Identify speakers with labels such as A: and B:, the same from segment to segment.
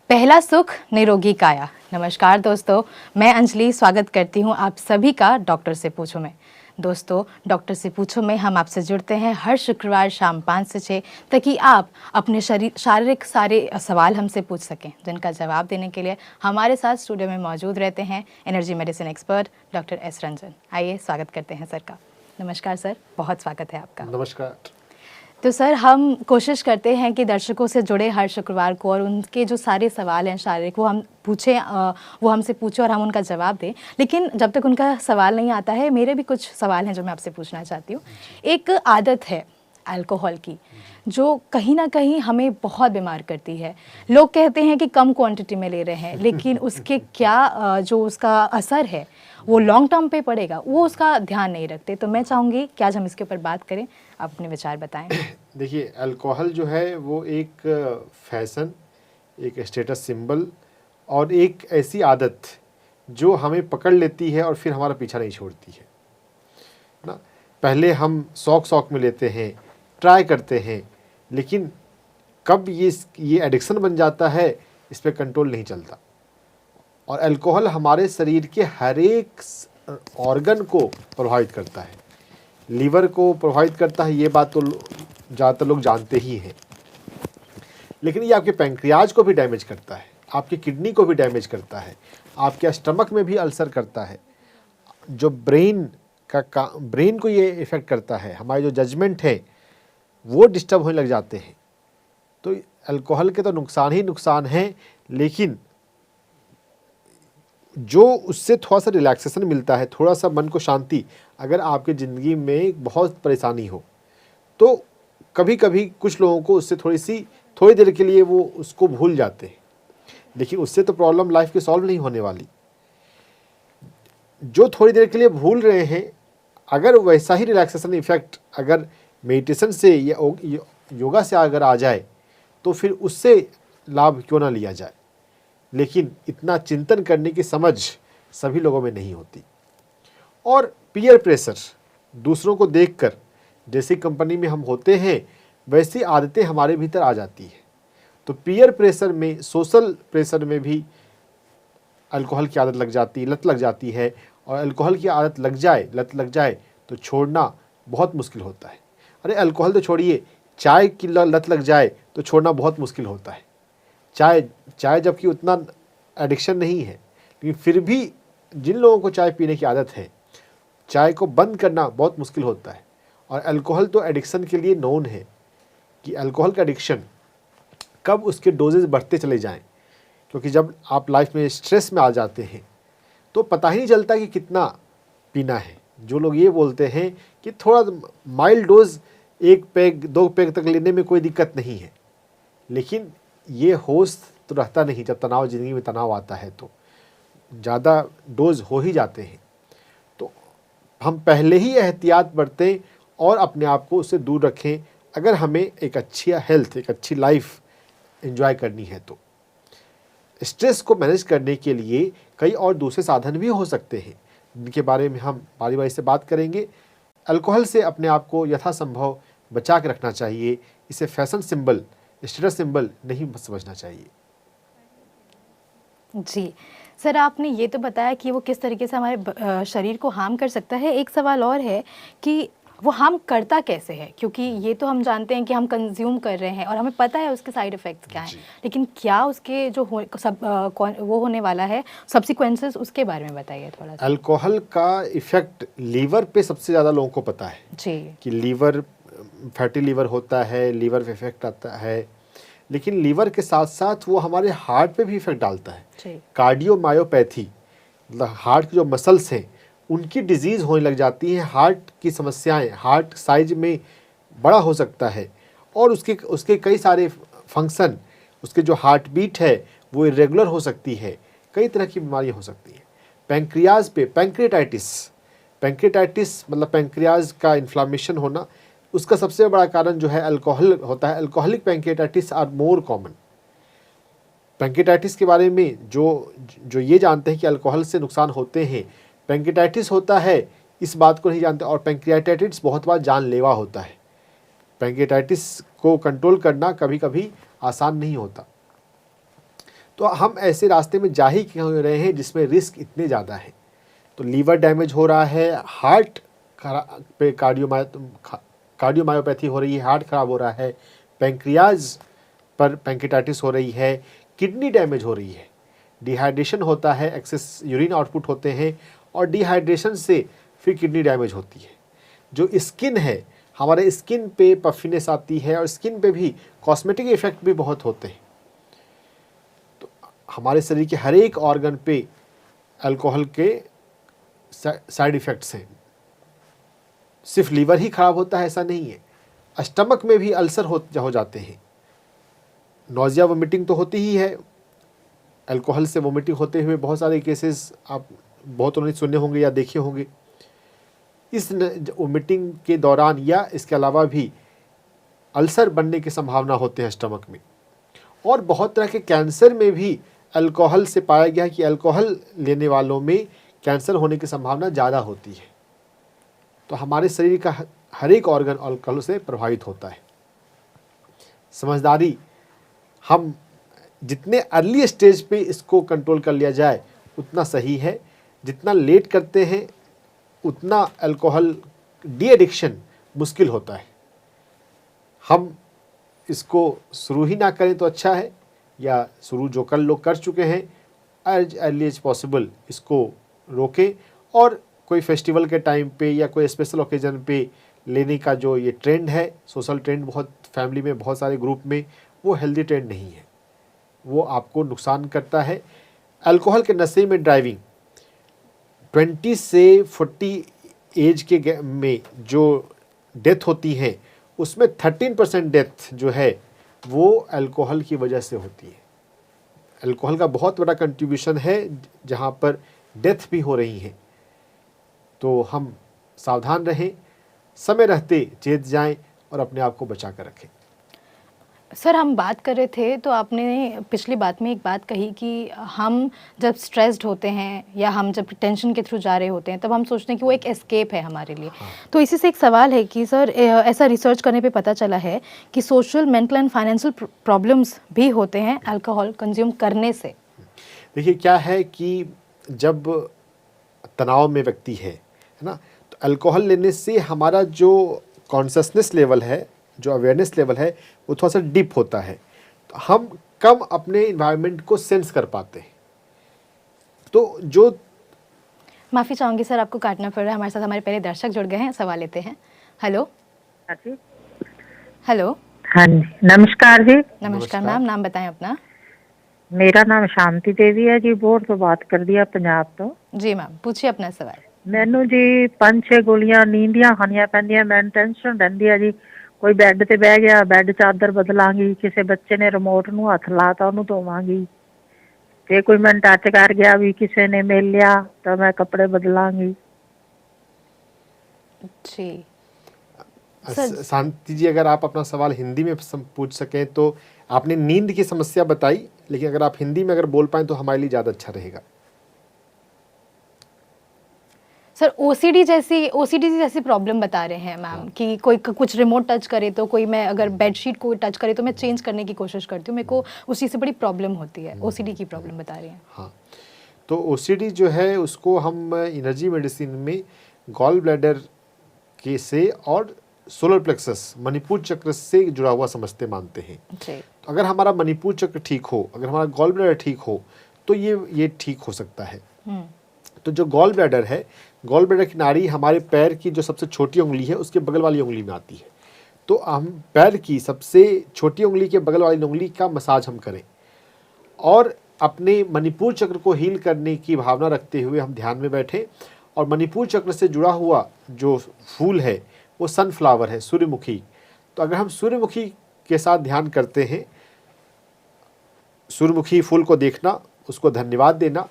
A: पहला सुख निरोगी काया। नमस्कार दोस्तों, मैं अंजलि स्वागत करती हूं आप सभी का डॉक्टर से पूछो में। दोस्तों, डॉक्टर से पूछो में हम आपसे जुड़ते हैं हर शुक्रवार शाम 5 से 6 ताकि आप अपने शारीरिक सारे सवाल हमसे पूछ सकें, जिनका जवाब देने के लिए हमारे साथ स्टूडियो में मौजूद रहते हैं energy medicine expert doctor S Ranjan. आइए स्वागत करते हैं सर का। नमस्कार सर, बहुत स्वागत है आपका।
B: नमस्कार।
A: तो सर, हम कोशिश करते हैं कि दर्शकों से जुड़े हर शुक्रवार को और उनके जो सारे सवाल हैं शारीरिक वो हम पूछें, वो हमसे पूछें और हम उनका जवाब दें। लेकिन जब तक उनका सवाल नहीं आता है, मेरे भी कुछ सवाल हैं जो मैं आपसे पूछना चाहती हूँ। एक आदत है अल्कोहल की जो कहीं ना कहीं हमें बहुत बीमार करती है। लोग कहते हैं कि कम क्वांटिटी में ले रहे हैं, लेकिन उसके क्या जो उसका असर है वो लॉन्ग टर्म पे पड़ेगा, वो उसका ध्यान नहीं रखते। तो मैं चाहूँगी कि आज हम इसके ऊपर बात करें, आप अपने विचार बताएं।
B: देखिए, अल्कोहल जो है वो एक फैशन, एक स्टेटस सिंबल और एक ऐसी आदत जो हमें पकड़ लेती है और फिर हमारा पीछा नहीं छोड़ती है ना। पहले हम शौक में लेते हैं, ट्राई करते हैं, लेकिन कब ये एडिक्शन बन जाता है, इस पर कंट्रोल नहीं चलता। और अल्कोहल हमारे शरीर के हर एक ऑर्गन को प्रभावित करता है। लीवर को प्रभावित करता है, ये बात तो ज़्यादातर लोग जानते ही हैं, लेकिन ये आपके पैंक्रियाज को भी डैमेज करता है, आपकी किडनी को भी डैमेज करता है, आपके स्टमक में भी अल्सर करता है, जो ब्रेन को ये इफ़ेक्ट करता है, हमारे जो जजमेंट है वो डिस्टर्ब होने लग जाते हैं। तो अल्कोहल के तो नुकसान ही नुकसान हैं, लेकिन जो उससे थोड़ा सा रिलैक्सेशन मिलता है, थोड़ा सा मन को शांति, अगर आपकी ज़िंदगी में बहुत परेशानी हो तो कभी कभी कुछ लोगों को उससे थोड़ी देर के लिए वो उसको भूल जाते हैं, लेकिन उससे तो प्रॉब्लम लाइफ की सॉल्व नहीं होने वाली। जो थोड़ी देर के लिए भूल रहे हैं, अगर वैसा ही रिलैक्सेशन इफेक्ट अगर मेडिटेशन से या योगा से अगर आ जाए तो फिर उससे लाभ क्यों ना लिया जाए। लेकिन इतना चिंतन करने की समझ सभी लोगों में नहीं होती। और पीयर प्रेशर, दूसरों को देखकर जैसी कंपनी में हम होते हैं वैसी आदतें हमारे भीतर आ जाती है। तो पीयर प्रेशर में, सोशल प्रेशर में भी अल्कोहल की आदत लग जाती है, लत लग जाती है। और अल्कोहल की आदत लत लग जाए तो छोड़ना बहुत मुश्किल होता है। अरे अल्कोहल तो छोड़िए, चाय की लत लग जाए तो छोड़ना बहुत मुश्किल होता है। चाय जबकि उतना एडिक्शन नहीं है, लेकिन फिर भी जिन लोगों को चाय पीने की आदत है, चाय को बंद करना बहुत मुश्किल होता है। और अल्कोहल तो एडिक्शन के लिए नोन है कि अल्कोहल का एडिक्शन कब उसके डोजेज बढ़ते चले जाएं, क्योंकि जब आप लाइफ में स्ट्रेस में आ जाते हैं तो पता ही नहीं चलता कि कितना पीना है। जो लोग ये बोलते हैं कि थोड़ा माइल्ड डोज, 1 पैग 2 पैग तक लेने में कोई दिक्कत नहीं है, लेकिन ये होश तो रहता नहीं। जब ज़िंदगी में तनाव आता है तो ज़्यादा डोज हो ही जाते हैं। तो हम पहले ही एहतियात बरतें और अपने आप को उससे दूर रखें, अगर हमें एक अच्छी हेल्थ, एक अच्छी लाइफ एंजॉय करनी है। तो स्ट्रेस को मैनेज करने के लिए कई और दूसरे साधन भी हो सकते हैं, जिनके बारे में हम बारी बारी से बात करेंगे। अल्कोहल से अपने आप को यथासंभव बचा के रखना चाहिए। इसे फैशन सिंबल, स्टेटस सिंबल नहीं समझना चाहिए।
A: जी सर, आपने ये तो बताया कि वो किस तरीके से हमारे शरीर को हार्म कर सकता है। एक सवाल और है कि वो हार्म करता कैसे है, क्योंकि ये तो हम जानते हैं कि हम कंज्यूम कर रहे हैं और हमें पता है उसके साइड इफ़ेक्ट्स क्या हैं, लेकिन क्या उसके जो वो होने वाला है सब्सिक्वेंसेस, उसके बारे में बताइए थोड़ा सा।
B: अल्कोहल का इफ़ेक्ट लीवर पे सबसे ज़्यादा लोगों को पता है
A: जी
B: कि लीवर, फैटी लीवर होता है, लीवर पे इफेक्ट आता है, लेकिन लीवर के साथ साथ वो हमारे हार्ट पे भी इफेक्ट डालता है। कार्डियोमायोपैथी, मतलब हार्ट की जो मसल्स हैं उनकी डिजीज़ होने लग जाती है। हार्ट की समस्याएं, हार्ट साइज में बड़ा हो सकता है और उसके कई सारे फंक्शन, उसके जो हार्ट बीट है वो इरेगुलर हो सकती है, कई तरह की बीमारियां हो सकती हैं। पैंक्रियाज पे पैंक्रियाटाइटिस मतलब पैंक्रियाज का इन्फ्लामेशन होना, उसका सबसे बड़ा कारण जो है अल्कोहल होता है। Alcoholic pancreatitis are more common. Pancreatitis के बारे में जो ये जानते हैं कि अल्कोहल से नुकसान होते हैं, पैंक्रियाटाइटिस होता है इस बात को नहीं जानते। और पैंक्रियाटाइटिस बहुत बार जानलेवा होता है। पैंक्रियाटाइटिस को कंट्रोल करना कभी कभी आसान नहीं होता। तो हम ऐसे रास्ते में जा ही क्यों रहे हैं जिसमें रिस्क इतने ज़्यादा है। तो लीवर डैमेज हो रहा है, हार्ट पे कार्डियोमायोपैथी हो रही है, हार्ट खराब हो रहा है, पैंक्रियाज पर पैंक्रियाटाइटिस हो रही है, किडनी डैमेज हो रही है, डिहाइड्रेशन होता है, एक्सेस यूरिन आउटपुट होते हैं और डिहाइड्रेशन से फिर किडनी डैमेज होती है। जो स्किन है, हमारे स्किन पे पफिनेस आती है और स्किन पे भी कॉस्मेटिक इफेक्ट भी बहुत होते हैं। तो हमारे शरीर के हर एक ऑर्गन पे अल्कोहल के साइड इफ़ेक्ट्स हैं। सिर्फ लीवर ही खराब होता है ऐसा नहीं है, स्टमक में भी अल्सर हो जाते हैं। नोजिया वोमिटिंग तो होती ही है, अल्कोहल से वोमिटिंग होते हुए बहुत सारे केसेस आप बहुतों ने सुने होंगे या देखे होंगे। इस वोमिटिंग के दौरान या इसके अलावा भी अल्सर बनने की संभावना होते हैं स्टमक में। और बहुत तरह के कैंसर में भी अल्कोहल से पाया गया है कि अल्कोहल लेने वालों में कैंसर होने की संभावना ज़्यादा होती है। तो हमारे शरीर का हर एक ऑर्गन अल्कोहल से प्रभावित होता है। समझदारी, हम जितने अर्ली स्टेज पे इसको कंट्रोल कर लिया जाए उतना सही है। जितना लेट करते हैं उतना अल्कोहल डी एडिक्शन मुश्किल होता है। हम इसको शुरू ही ना करें तो अच्छा है, या शुरू जो कल लोग कर चुके हैं एज अर्ली एज पॉसिबल इसको रोकें। और कोई फेस्टिवल के टाइम पे या कोई स्पेशल ओकेजन पे लेने का जो ये ट्रेंड है, सोशल ट्रेंड बहुत फैमिली में बहुत सारे ग्रुप में, वो हेल्दी ट्रेंड नहीं है, वो आपको नुकसान करता है। अल्कोहल के नशे में ड्राइविंग 20 से 40 एज के में जो डेथ होती है उसमें 13% डेथ जो है वो अल्कोहल की वजह से होती है। अल्कोहल का बहुत बड़ा कंट्रीब्यूशन है जहाँ पर डेथ भी हो रही है। तो हम सावधान रहें, समय रहते चेत जाएं और अपने आप को बचा कर रखें।
A: सर, हम बात कर रहे थे तो आपने पिछली बात में एक बात कही कि हम जब स्ट्रेस्ड होते हैं या हम जब टेंशन के थ्रू जा रहे होते हैं तब हम सोचते हैं कि वो एक एस्केप है हमारे लिए। तो इसी से एक सवाल है कि सर, ऐसा रिसर्च करने पे पता चला है कि social, mental and financial problems भी होते हैं अल्कोहल कंज्यूम करने से।
B: देखिए क्या है कि जब तनाव में व्यक्ति है ना, तो अल्कोहल लेने से हमारा जो कॉन्शसनेस लेवल है, जो अवेयरनेस लेवल है, वो थोड़ा सा डिप होता है। तो हम कम अपने इन्वायरमेंट को सेंस कर पाते हैं। तो जो
A: माफ़ी चाहूँगी सर, आपको काटना पड़ रहा है। हमारे साथ हमारे पहले दर्शक जुड़ गए हैं, सवाल लेते हैं। हेलो।
C: हाँ जी।
A: हेलो।
C: हाँ जी, नमस्कार जी।
A: नमस्कार मैम, नाम बताएं अपना।
C: मेरा नाम शांति देवी है जी, बोर तो बात कर दिया पंजाब तो।
A: जी मैम, पूछिए अपना सवाल।
C: मैनू जी 5-6 गोलियां नींद ਦੀਆਂ ਖਾਣੀਆਂ ਪੈਂਦੀਆਂ, ਮੈਨੂੰ ਟੈਨਸ਼ਨ ਰਹਿੰਦੀ ਆ ਜੀ। ਕੋਈ ਬੈੱਡ ਤੇ ਬਹਿ ਗਿਆ, ਬੈੱਡ ਚਾਦਰ ਬਦਲਾਂਗੀ, ਕਿਸੇ ਬੱਚੇ ਨੇ ਰਿਮੋਟ ਨੂੰ ਹੱਥ ਲਾਤਾ ਉਹਨੂੰ ਧੋਵਾਂਗੀ, ਜੇ ਕੋਈ ਮੈਨੂੰ ਟੱਚ ਕਰ ਗਿਆ ਵੀ ਕਿਸੇ ਨੇ ਮਿਲ ਲਿਆ ਤਾਂ ਮੈਂ ਕੱਪੜੇ ਬਦਲਾਂਗੀ।
A: जी सर।
B: शांति जी, अगर आप अपना सवाल हिंदी में पूछ सकें तो आपने नींद की समस्या बताई, लेकिन अगर आप हिंदी में अगर बोल पाएं तो हमारे लिए ज़्यादा अच्छा रहेगा।
A: सर, ओसीडी जैसी प्रॉब्लम बता रहे हैं मैम कि कोई कुछ रिमोट टच करे तो कोई, मैं अगर बेडशीट को टच करे तो मैं चेंज करने की कोशिश करती हूँ, मेरे को उस चीज़ से बड़ी प्रॉब्लम होती है। ओसीडी की प्रॉब्लम बता रही हैं।
B: हाँ, तो ओसीडी जो है उसको हम एनर्जी मेडिसिन में गॉल ब्लैडर के से और सोलर प्लेक्सस, मणिपुर चक्र से जुड़ा हुआ समझते मानते हैं।
A: जी।
B: तो अगर हमारा मणिपुर चक्र ठीक हो, अगर हमारा गॉल ब्लैडर ठीक हो तो ये ठीक हो सकता है। तो जो गॉल ब्लैडर है, गॉल ब्लैडर की नाड़ी हमारे पैर की जो सबसे छोटी उंगली है उसके बगल वाली उंगली में आती है। तो हम पैर की सबसे छोटी उंगली के बगल वाली उंगली का मसाज हम करें और अपने मणिपुर चक्र को हील करने की भावना रखते हुए हम ध्यान में बैठे। और मणिपुर चक्र से जुड़ा हुआ जो फूल है वो सनफ्लावर है, सूर्यमुखी। तो अगर हम सूर्यमुखी के साथ ध्यान करते हैं, सूर्यमुखी फूल को देखना, उसको धन्यवाद देना,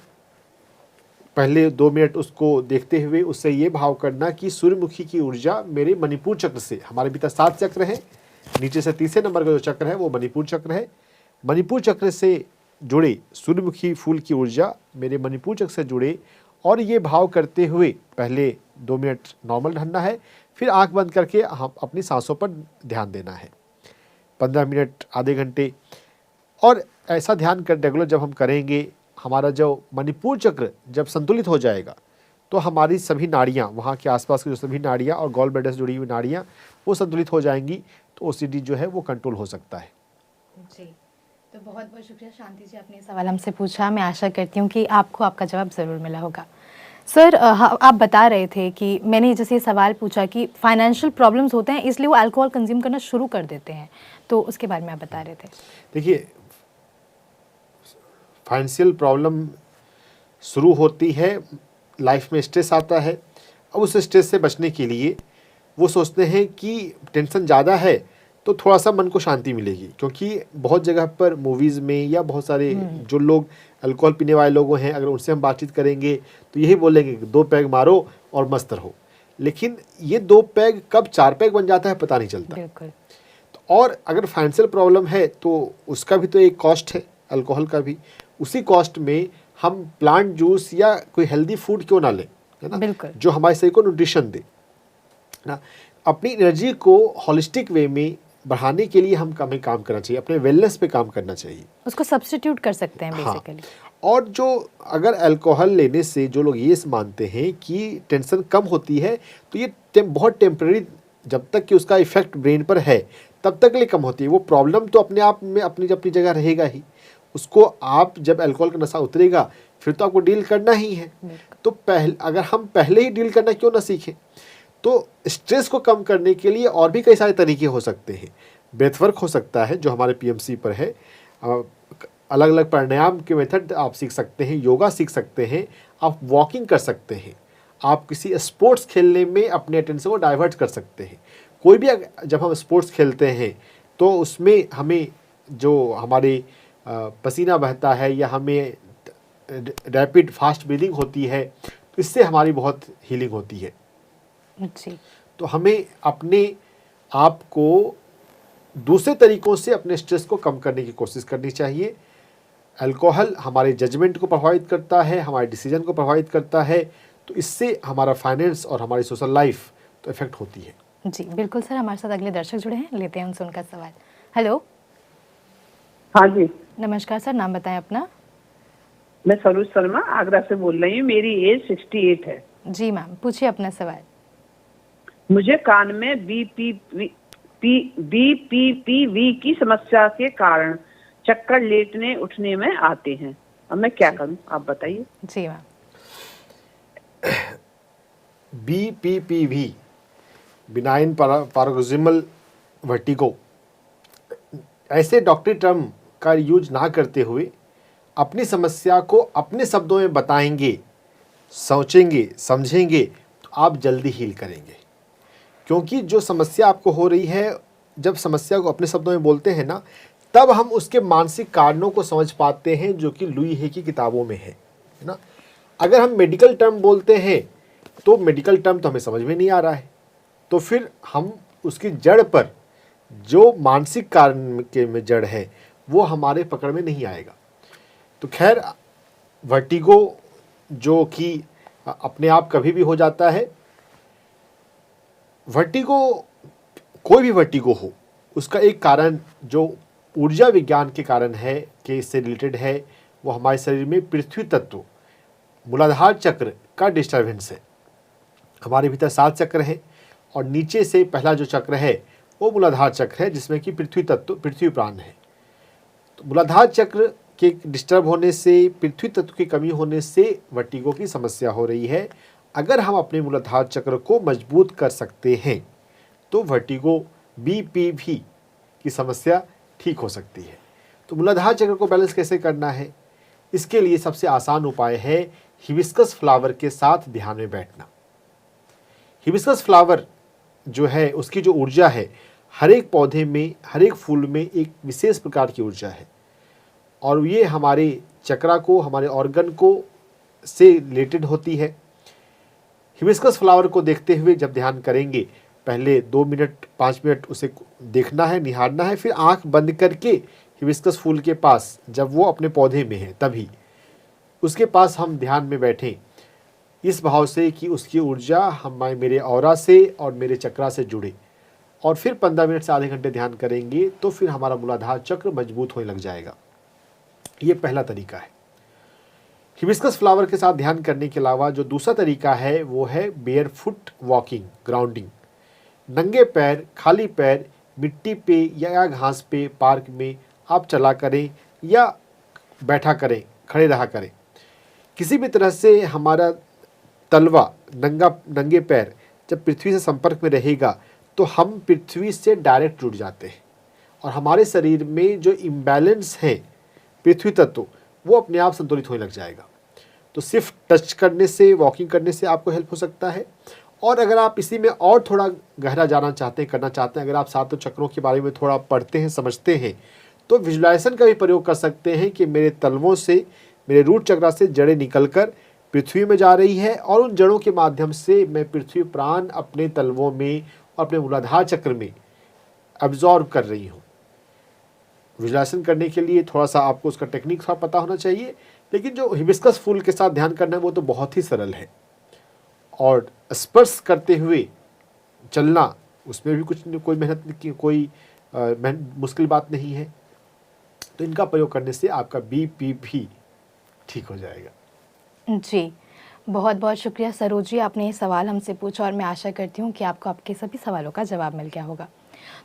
B: पहले 2 मिनट उसको देखते हुए उससे ये भाव करना कि सूर्यमुखी की ऊर्जा मेरे मणिपुर चक्र से, हमारे भीतर 7 चक्र हैं, नीचे से तीसरे नंबर का जो चक्र है वो मणिपुर चक्र है, मणिपुर चक्र से जुड़े सूर्यमुखी फूल की ऊर्जा मेरे मणिपुर चक्र से जुड़े। और ये भाव करते हुए पहले 2 मिनट नॉर्मल रहना है, फिर आंख बंद करके हम अपनी सांसों पर ध्यान देना है 15 मिनट, आधे घंटे। और ऐसा ध्यान कर रेगुलर जब हम करेंगे, हमारा जो मणिपुर चक्र जब संतुलित हो जाएगा तो हमारी सभी नाड़ियाँ, वहाँ के आसपास की जो सभी नाड़ियाँ और गॉल ब्लैडर से जुड़ी हुई नाड़ियाँ वो संतुलित हो जाएंगी, तो ओसीडी जो है वो कंट्रोल हो सकता है।
A: जी, तो बहुत बहुत शुक्रिया शांति जी, आपने ये सवाल हमसे पूछा। मैं आशा करती हूँ कि आपको आपका जवाब ज़रूर मिला होगा। सर, आप बता रहे थे कि मैंने जैसे ये सवाल पूछा कि फाइनेंशियल प्रॉब्लम्स होते हैं इसलिए वो अल्कोहल कंज्यूम करना शुरू कर देते हैं, तो उसके बारे में आप बता रहे थे।
B: देखिए, फाइनेंशियल प्रॉब्लम शुरू होती है, लाइफ में स्ट्रेस आता है। अब उस स्ट्रेस से बचने के लिए वो सोचते हैं कि टेंशन ज़्यादा है तो थोड़ा सा मन को शांति मिलेगी, क्योंकि बहुत जगह पर मूवीज़ में या बहुत सारे जो लोग अल्कोहल पीने वाले लोग हैं, अगर उनसे हम बातचीत करेंगे तो यही बोलेंगे कि 2 पैग मारो और मस्त रहो। लेकिन ये 2 पैग कब 4 पैग बन जाता है पता नहीं चलता।
A: बिल्कुल।
B: तो और अगर फाइनेंशियल प्रॉब्लम है तो उसका भी तो एक कॉस्ट है, अल्कोहल का भी। उसी कॉस्ट में हम प्लांट जूस या कोई हेल्दी फूड क्यों ना लें, है ना,
A: बिल्कुल।
B: जो हमारे शरीर को न्यूट्रिशन दे ना। अपनी एनर्जी को हॉलिस्टिक वे में बढ़ाने के लिए हमें काम करना चाहिए, अपने वेलनेस पे काम करना चाहिए,
A: उसको सब्स्टिट्यूट कर सकते हैं
B: हाँ।
A: बेसिकली।
B: और जो अगर अल्कोहल लेने से जो लोग ये मानते हैं कि टेंशन कम होती है, तो ये बहुत टेम्परेरी, जब तक कि उसका इफेक्ट ब्रेन पर है तब तक लिए कम होती है। वो प्रॉब्लम तो अपने आप में अपनी जगह रहेगा ही, उसको आप जब अल्कोहल का नशा उतरेगा फिर तो आपको डील करना ही है। तो अगर हम पहले ही डील करना क्यों ना सीखें। तो स्ट्रेस को कम करने के लिए और भी कई सारे तरीके हो सकते हैं। ब्रेथवर्क हो सकता है जो हमारे पीएमसी पर है, अलग अलग प्राणायाम के मेथड आप सीख सकते हैं, योगा सीख सकते हैं, आप वॉकिंग कर सकते हैं, आप किसी स्पोर्ट्स खेलने में अपने अटेंशन को डाइवर्ट कर सकते हैं। कोई भी जब हम स्पोर्ट्स खेलते हैं तो उसमें हमें जो हमारे पसीना बहता है या हमें रैपिड फास्ट ब्रीदिंग होती है, तो इससे हमारी बहुत हीलिंग होती है।
A: जी।
B: तो हमें अपने आप को दूसरे तरीक़ों से अपने स्ट्रेस को कम करने की कोशिश करनी चाहिए। अल्कोहल हमारे जजमेंट को प्रभावित करता है, हमारे डिसीजन को प्रभावित करता है, तो इससे हमारा फाइनेंस और हमारी सोशल लाइफ तो इफेक्ट होती है।
A: जी बिल्कुल सर, हमारे साथ अगले दर्शक जुड़े हैं, लेते हैं उनसे उनका सवाल। हेलो।
D: हाँ जी,
A: नमस्कार सर, नाम बताएं अपना।
D: मैं सरोज शर्मा आगरा से बोल रही हूँ। मेरी एज 68 है।
A: जी मैम, पूछिए अपना सवाल।
D: मुझे कान में बीपीपीवी की समस्या के कारण चक्कर लेटने उठने में आते हैं। अब मैं क्या करूं, आप बताइए।
A: जी मैम।
B: BPPV, बिनाइन पैराक्सिमल वर्टिगो, ऐसे डॉक्टरी टर्म का यूज ना करते हुए अपनी समस्या को अपने शब्दों में बताएंगे, सोचेंगे, समझेंगे तो आप जल्दी हील करेंगे। क्योंकि जो समस्या आपको हो रही है, जब समस्या को अपने शब्दों में बोलते हैं ना, तब हम उसके मानसिक कारणों को समझ पाते हैं, जो कि लुई हे की किताबों में है ना। अगर हम मेडिकल टर्म बोलते हैं तो मेडिकल टर्म तो हमें समझ में नहीं आ रहा है, तो फिर हम उसकी जड़ पर, जो मानसिक कारण के में जड़ है, वो हमारे पकड़ में नहीं आएगा। तो खैर, वर्टिगो जो कि अपने आप कभी भी हो जाता है, वर्टिगो, कोई भी वर्टिगो हो, उसका एक कारण जो ऊर्जा विज्ञान के कारण है कि इससे रिलेटेड है, वो हमारे शरीर में पृथ्वी तत्व, मूलाधार चक्र का डिस्टर्बेंस है। हमारे भीतर 7 चक्र हैं और नीचे से पहला जो चक्र है वो मूलाधार चक्र है, जिसमें कि पृथ्वी तत्व, पृथ्वी प्राण है। तो मूलाधार चक्र के डिस्टर्ब होने से, पृथ्वी तत्व की कमी होने से वर्टिगो की समस्या हो रही है। अगर हम अपने मूलाधार चक्र को मजबूत कर सकते हैं तो वर्टिगो BPV की समस्या ठीक हो सकती है। तो मूलाधार चक्र को बैलेंस कैसे करना है, इसके लिए सबसे आसान उपाय है हिबिस्कस फ्लावर के साथ ध्यान में बैठना। हिबिस्कस फ्लावर जो है, उसकी जो ऊर्जा है, हर एक पौधे में, हर एक फूल में एक विशेष प्रकार की ऊर्जा है, और ये हमारे चक्रा को, हमारे ऑर्गन को से रिलेटेड होती है। हिबिस्कस फ्लावर को देखते हुए जब ध्यान करेंगे, पहले 2 मिनट 5 मिनट उसे देखना है, निहारना है, फिर आंख बंद करके हिबिस्कस फूल के पास, जब वो अपने पौधे में है तभी उसके पास हम ध्यान में बैठें, इस भाव से कि उसकी ऊर्जा हमारे, मेरे ऑरा से और मेरे चक्रा से जुड़े, और फिर 15 मिनट से आधे घंटे ध्यान करेंगे तो फिर हमारा मूलाधार चक्र मजबूत होने लग जाएगा। ये पहला तरीका है। हिबिस्कस फ्लावर के साथ ध्यान करने के अलावा जो दूसरा तरीका है वो है बेयर फुट वॉकिंग, ग्राउंडिंग। नंगे पैर, खाली पैर मिट्टी पे या घास पे पार्क में आप चला करें या बैठा करें, खड़े रहा करें। किसी भी तरह से हमारा तलवा, नंगे पैर जब पृथ्वी से संपर्क में रहेगा तो हम पृथ्वी से डायरेक्ट जुड़ जाते हैं और हमारे शरीर में जो इम्बैलेंस है पृथ्वी तत्व वो अपने आप संतुलित होने लग जाएगा। तो सिर्फ टच करने से, वॉकिंग करने से आपको हेल्प हो सकता है। और अगर आप इसी में और थोड़ा गहरा जाना चाहते हैं, करना चाहते हैं, अगर आप सातों चक्रों के बारे में थोड़ा पढ़ते हैं, समझते हैं, तो विजुलाइजेशन का भी प्रयोग कर सकते हैं कि मेरे तलवों से, मेरे रूट चक्रा से जड़ें निकलकर पृथ्वी में जा रही है और उन जड़ों के माध्यम से मैं पृथ्वी प्राण अपने तलवों में और अपने मूलाधार चक्र में अब्जॉर्ब कर रही हूँ। विजुलाइजेशन करने के लिए थोड़ा सा आपको उसका टेक्निक थोड़ा पता होना चाहिए, लेकिन जो हिबिस्कस फूल के साथ ध्यान करना है वो तो बहुत ही सरल है। और स्पर्श करते हुए चलना, उसमें भी कोई मेहनत की कोई मुश्किल बात नहीं है। तो इनका प्रयोग करने से आपका बीपी भी ठीक हो जाएगा।
A: जी, बहुत बहुत शुक्रिया सरोज जी, आपने ये सवाल हमसे पूछा और मैं आशा करती हूँ कि आपको आपके सभी सवालों का जवाब मिल गया होगा।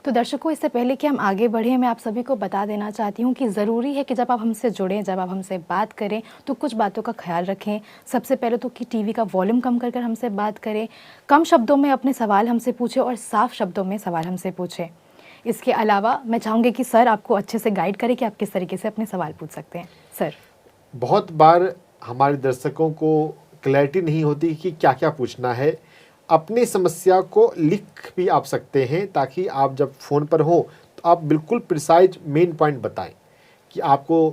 A: तो दर्शकों, इससे पहले कि हम आगे बढ़ें, मैं आप सभी को बता देना चाहती हूँ कि ज़रूरी है कि जब आप हमसे जुड़ें, जब आप हमसे बात करें तो कुछ बातों का ख्याल रखें। सबसे पहले तो कि टीवी का वॉल्यूम कम कर हमसे बात करें, कम शब्दों में अपने सवाल हमसे पूछें और साफ शब्दों में सवाल हमसे पूछें। इसके अलावा मैं चाहूँगी कि सर आपको अच्छे से गाइड करें कि आप किस तरीके से अपने सवाल पूछ सकते हैं। सर,
B: बहुत बार हमारे दर्शकों को क्लैरिटी नहीं होती कि क्या क्या पूछना है। अपनी समस्या को लिख भी आप सकते हैं ताकि आप जब फ़ोन पर हो तो आप बिल्कुल प्रिसाइज मेन पॉइंट बताएं कि आपको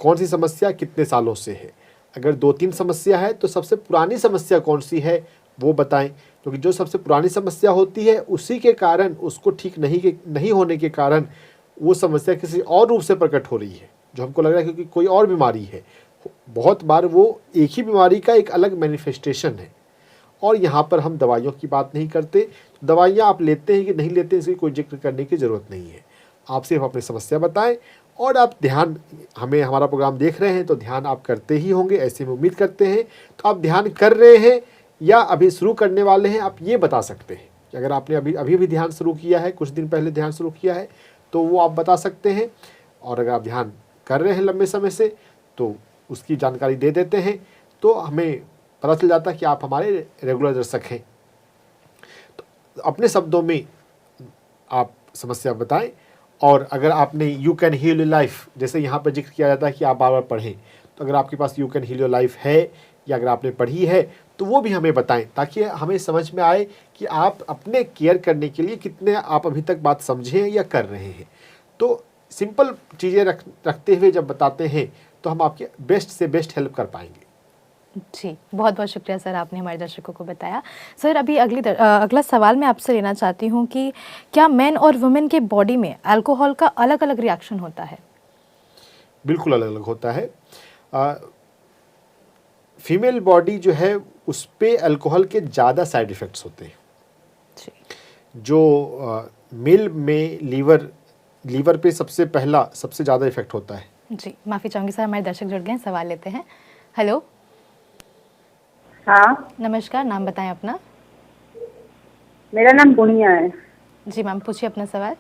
B: कौन सी समस्या कितने सालों से है। अगर 2-3 समस्या है तो सबसे पुरानी समस्या कौन सी है वो बताएं, क्योंकि जो सबसे पुरानी समस्या होती है उसी के कारण, उसको ठीक नहीं होने के कारण वो समस्या किसी और रूप से प्रकट हो रही है, जो हमको लग रहा है क्योंकि कोई और बीमारी है। बहुत बार वो एक ही बीमारी का एक अलग मैनिफेस्टेशन है। और यहाँ पर हम दवाइयों की बात नहीं करते। दवाइयाँ आप लेते हैं कि नहीं लेते इसकी कोई जिक्र करने की ज़रूरत नहीं है। आप सिर्फ अपनी समस्या बताएं और आप ध्यान, हमें हमारा प्रोग्राम देख रहे हैं तो ध्यान आप करते ही होंगे, ऐसे में उम्मीद करते हैं। तो आप ध्यान कर रहे हैं या अभी शुरू करने वाले हैं, आप ये बता सकते हैं कि अगर आपने अभी ध्यान शुरू किया है, कुछ दिन पहले ध्यान शुरू किया है, तो वो आप बता सकते हैं। और अगर आप ध्यान कर रहे हैं लंबे समय से तो उसकी जानकारी दे देते हैं, तो हमें पता चल जाता है कि आप हमारे रेगुलर दर्शक हैं। तो अपने शब्दों में आप समस्या बताएं। और अगर आपने you can heal your life, जैसे यहाँ पर जिक्र किया जाता है कि आप बार बार पढ़ें, तो अगर आपके पास you can heal your life है या अगर आपने पढ़ी है तो वो भी हमें बताएं, ताकि हमें समझ में आए कि आप अपने केयर करने के लिए कितने आप अभी तक बात समझे या कर रहे हैं। तो सिंपल चीज़ें रखते हुए जब बताते हैं तो हम आपके बेस्ट से बेस्ट हेल्प कर पाएंगे।
A: जी, बहुत बहुत शुक्रिया सर, आपने हमारे दर्शकों को बताया। सर, अभी अगला सवाल मैं आपसे लेना चाहती हूँ कि क्या मेन और वुमेन के बॉडी में अल्कोहल का अलग अलग रिएक्शन होता है?
B: बिल्कुल अलग अलग होता है। फीमेल बॉडी जो है उस पे अल्कोहल के ज़्यादा साइड इफ़ेक्ट्स होते हैं।
A: जी।
B: जो मेल में लीवर पे सबसे ज़्यादा इफेक्ट होता है।
A: जी, माफ़ी चाहूँगी सर, हमारे दर्शक जुड़ गए हैं, सवाल लेते हैं। हेलो,
E: हाँ,
A: नमस्कार, नाम बताएं अपना।
E: मेरा नाम गुनिया है।
A: जी मैम, पूछिए अपना सवाल।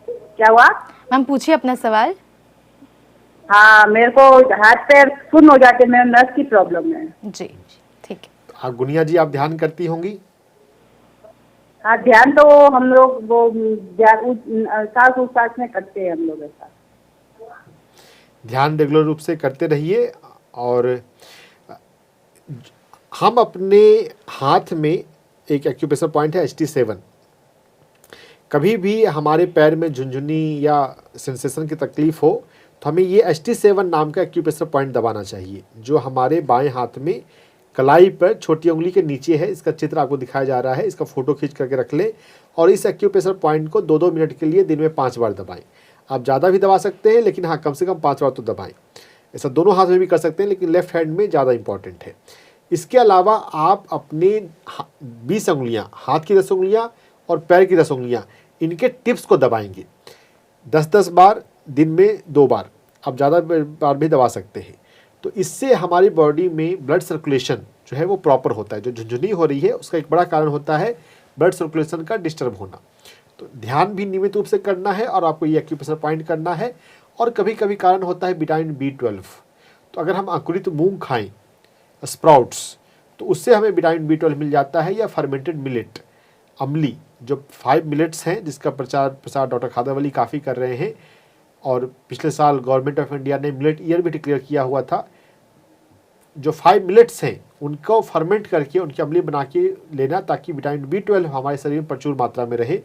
E: क्या हुआ?
A: मैम पूछिए अपना सवाल।
E: हाँ, मेरे को हाथ पैर सुन्न हो जाते, मेरे नस की प्रॉब्लम है।
A: जी, ठीक है।
B: हाँ गुनिया जी, आप ध्यान करती होंगी?
E: हाँ, ध्यान तो हम लोग वो सांस में करते हैं हम लोग ऐसा।
B: ध्यान रेगुलर रूप से करते रहिए। और हम अपने हाथ में एक एक्यूप्रेशर पॉइंट है HT7। कभी भी हमारे पैर में झुनझुनी या सेंसेशन की तकलीफ हो तो हमें ये HT7 नाम का एक्यूप्रेशर पॉइंट दबाना चाहिए, जो हमारे बाएं हाथ में कलाई पर छोटी उंगली के नीचे है। इसका चित्र आपको दिखाया जा रहा है, इसका फोटो खींच करके रख लें। और इस एक्यूप्रेशर पॉइंट को 2-2 मिनट के लिए दिन में 5 बार दबाएं। आप ज़्यादा भी दबा सकते हैं, लेकिन हाँ, कम से कम 5 बार तो दबाएं। ऐसा दोनों हाथ में भी कर सकते हैं, लेकिन लेफ्ट हैंड में ज़्यादा इंपॉर्टेंट है। इसके अलावा आप अपने 20 उंगलियाँ, हाथ की 10 उंगलियाँ और पैर की 10 उंगलियाँ, इनके टिप्स को दबाएंगे 10-10 बार दिन में 2 बार, आप ज़्यादा बार भी दबा सकते हैं। तो इससे हमारी बॉडी में ब्लड सर्कुलेशन जो है वो प्रॉपर होता है। जो झुनझुनी हो रही है उसका एक बड़ा कारण होता है ब्लड सर्कुलेशन का डिस्टर्ब होना। तो ध्यान भी नियमित रूप से करना है और आपको ये एक्यूप्रेशर पॉइंट करना है। और कभी कभी कारण होता है विटामिन B12। तो अगर हम अंकुरित मूंग खाएं, स्प्राउट्स, तो उससे हमें विटामिन B12 मिल जाता है। या फर्मेंटेड मिलेट, अमली, जो 5 मिलेट्स हैं जिसका प्रचार डॉक्टर खादर वली काफ़ी कर रहे हैं। और पिछले साल गवर्नमेंट ऑफ इंडिया ने मिलेट ईयर भी डिक्लेयर किया हुआ था। जो 5 मिलेट्स हैं उनको फर्मेंट करके उनकी अमली बना के लेना, ताकि विटामिन B12 हमारे शरीर में प्रचुर मात्रा में रहे।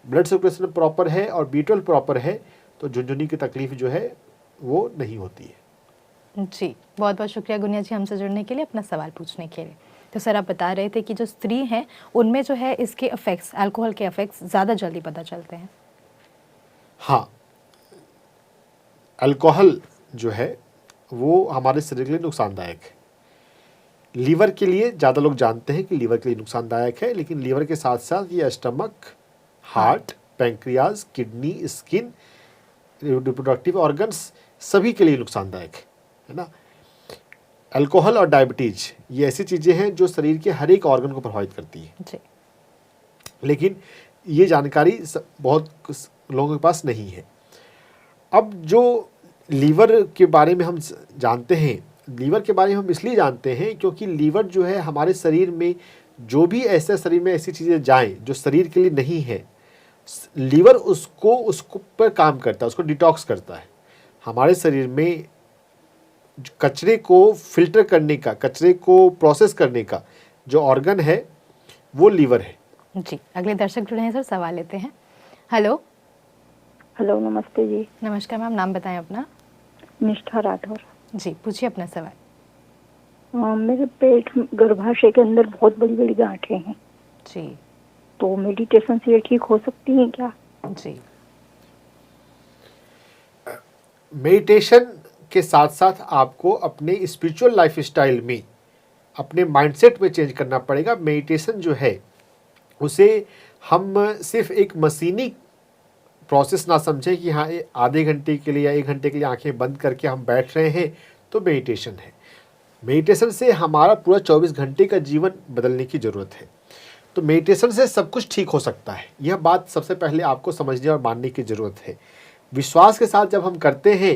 B: ब्लड सर्कुलेशन प्रॉपर है और B12 प्रॉपर है तो झुनझुनी की तकलीफ जो है वो नहीं होती है।
A: जी, बहुत बहुत शुक्रिया गुनिया जी हमसे जुड़ने के लिए, अपना सवाल पूछने के लिए। तो सर आप बता रहे थे कि जो स्त्री हैं उनमें जो है इसके इफ़ेक्ट्स, अल्कोहल के इफ़ेक्ट्स ज़्यादा जल्दी पता चलते हैं।
B: हाँ, अल्कोहल जो है वो हमारे शरीर के लिए नुकसानदायक है। लीवर के लिए ज़्यादा लोग जानते हैं कि लीवर के लिए नुकसानदायक है, लेकिन लीवर के साथ साथ ये stomach, heart, pancreas, kidney, skin, reproductive organs सभी के लिए नुकसानदायक है ना। अल्कोहल और डायबिटीज ये ऐसी चीज़ें हैं जो शरीर के हर एक ऑर्गन को प्रभावित करती है
A: जी।
B: लेकिन ये जानकारी बहुत लोगों के पास नहीं है। अब जो लीवर के बारे में हम जानते हैं, लीवर के बारे में हम इसलिए जानते हैं क्योंकि लीवर जो है हमारे शरीर में जो भी ऐसे शरीर में ऐसी चीज़ें जाएं जो शरीर के लिए नहीं है, लीवर उसको पर काम करता है, उसको डिटॉक्स करता है। हमारे शरीर में कचरे को फिल्टर करने का, कचरे को प्रोसेस करने का जो ऑर्गन है वो लीवर है।
A: जी, अगले दर्शक जुड़े हैं सर, सवाल लेते हैं। हेलो।
F: हेलो, नमस्ते जी।
A: नमस्कार मैम, नाम बताएं अपना।
F: निष्ठा राठौर।
A: जी, पूछिए अपना सवाल।
F: मेरे पेट गर्भाशय के अंदर बहुत बड़ी बड़ी गांठें हैं
A: जी।
F: तो मेडिटेशन से ये ठीक हो सकती हैं क्या?
A: जी।
B: मेडिटेशन के साथ साथ आपको अपने स्पिरिचुअल लाइफ स्टाइल में, अपने माइंडसेट में चेंज करना पड़ेगा। मेडिटेशन जो है उसे हम सिर्फ एक मशीनी प्रोसेस ना समझें कि हाँ आधे घंटे के लिए या 1 घंटे के लिए आंखें बंद करके हम बैठ रहे हैं तो मेडिटेशन है। मेडिटेशन से हमारा पूरा 24 घंटे का जीवन बदलने की ज़रूरत है। तो मेडिटेशन से सब कुछ ठीक हो सकता है, यह बात सबसे पहले आपको समझने और मानने की ज़रूरत है। विश्वास के साथ जब हम करते हैं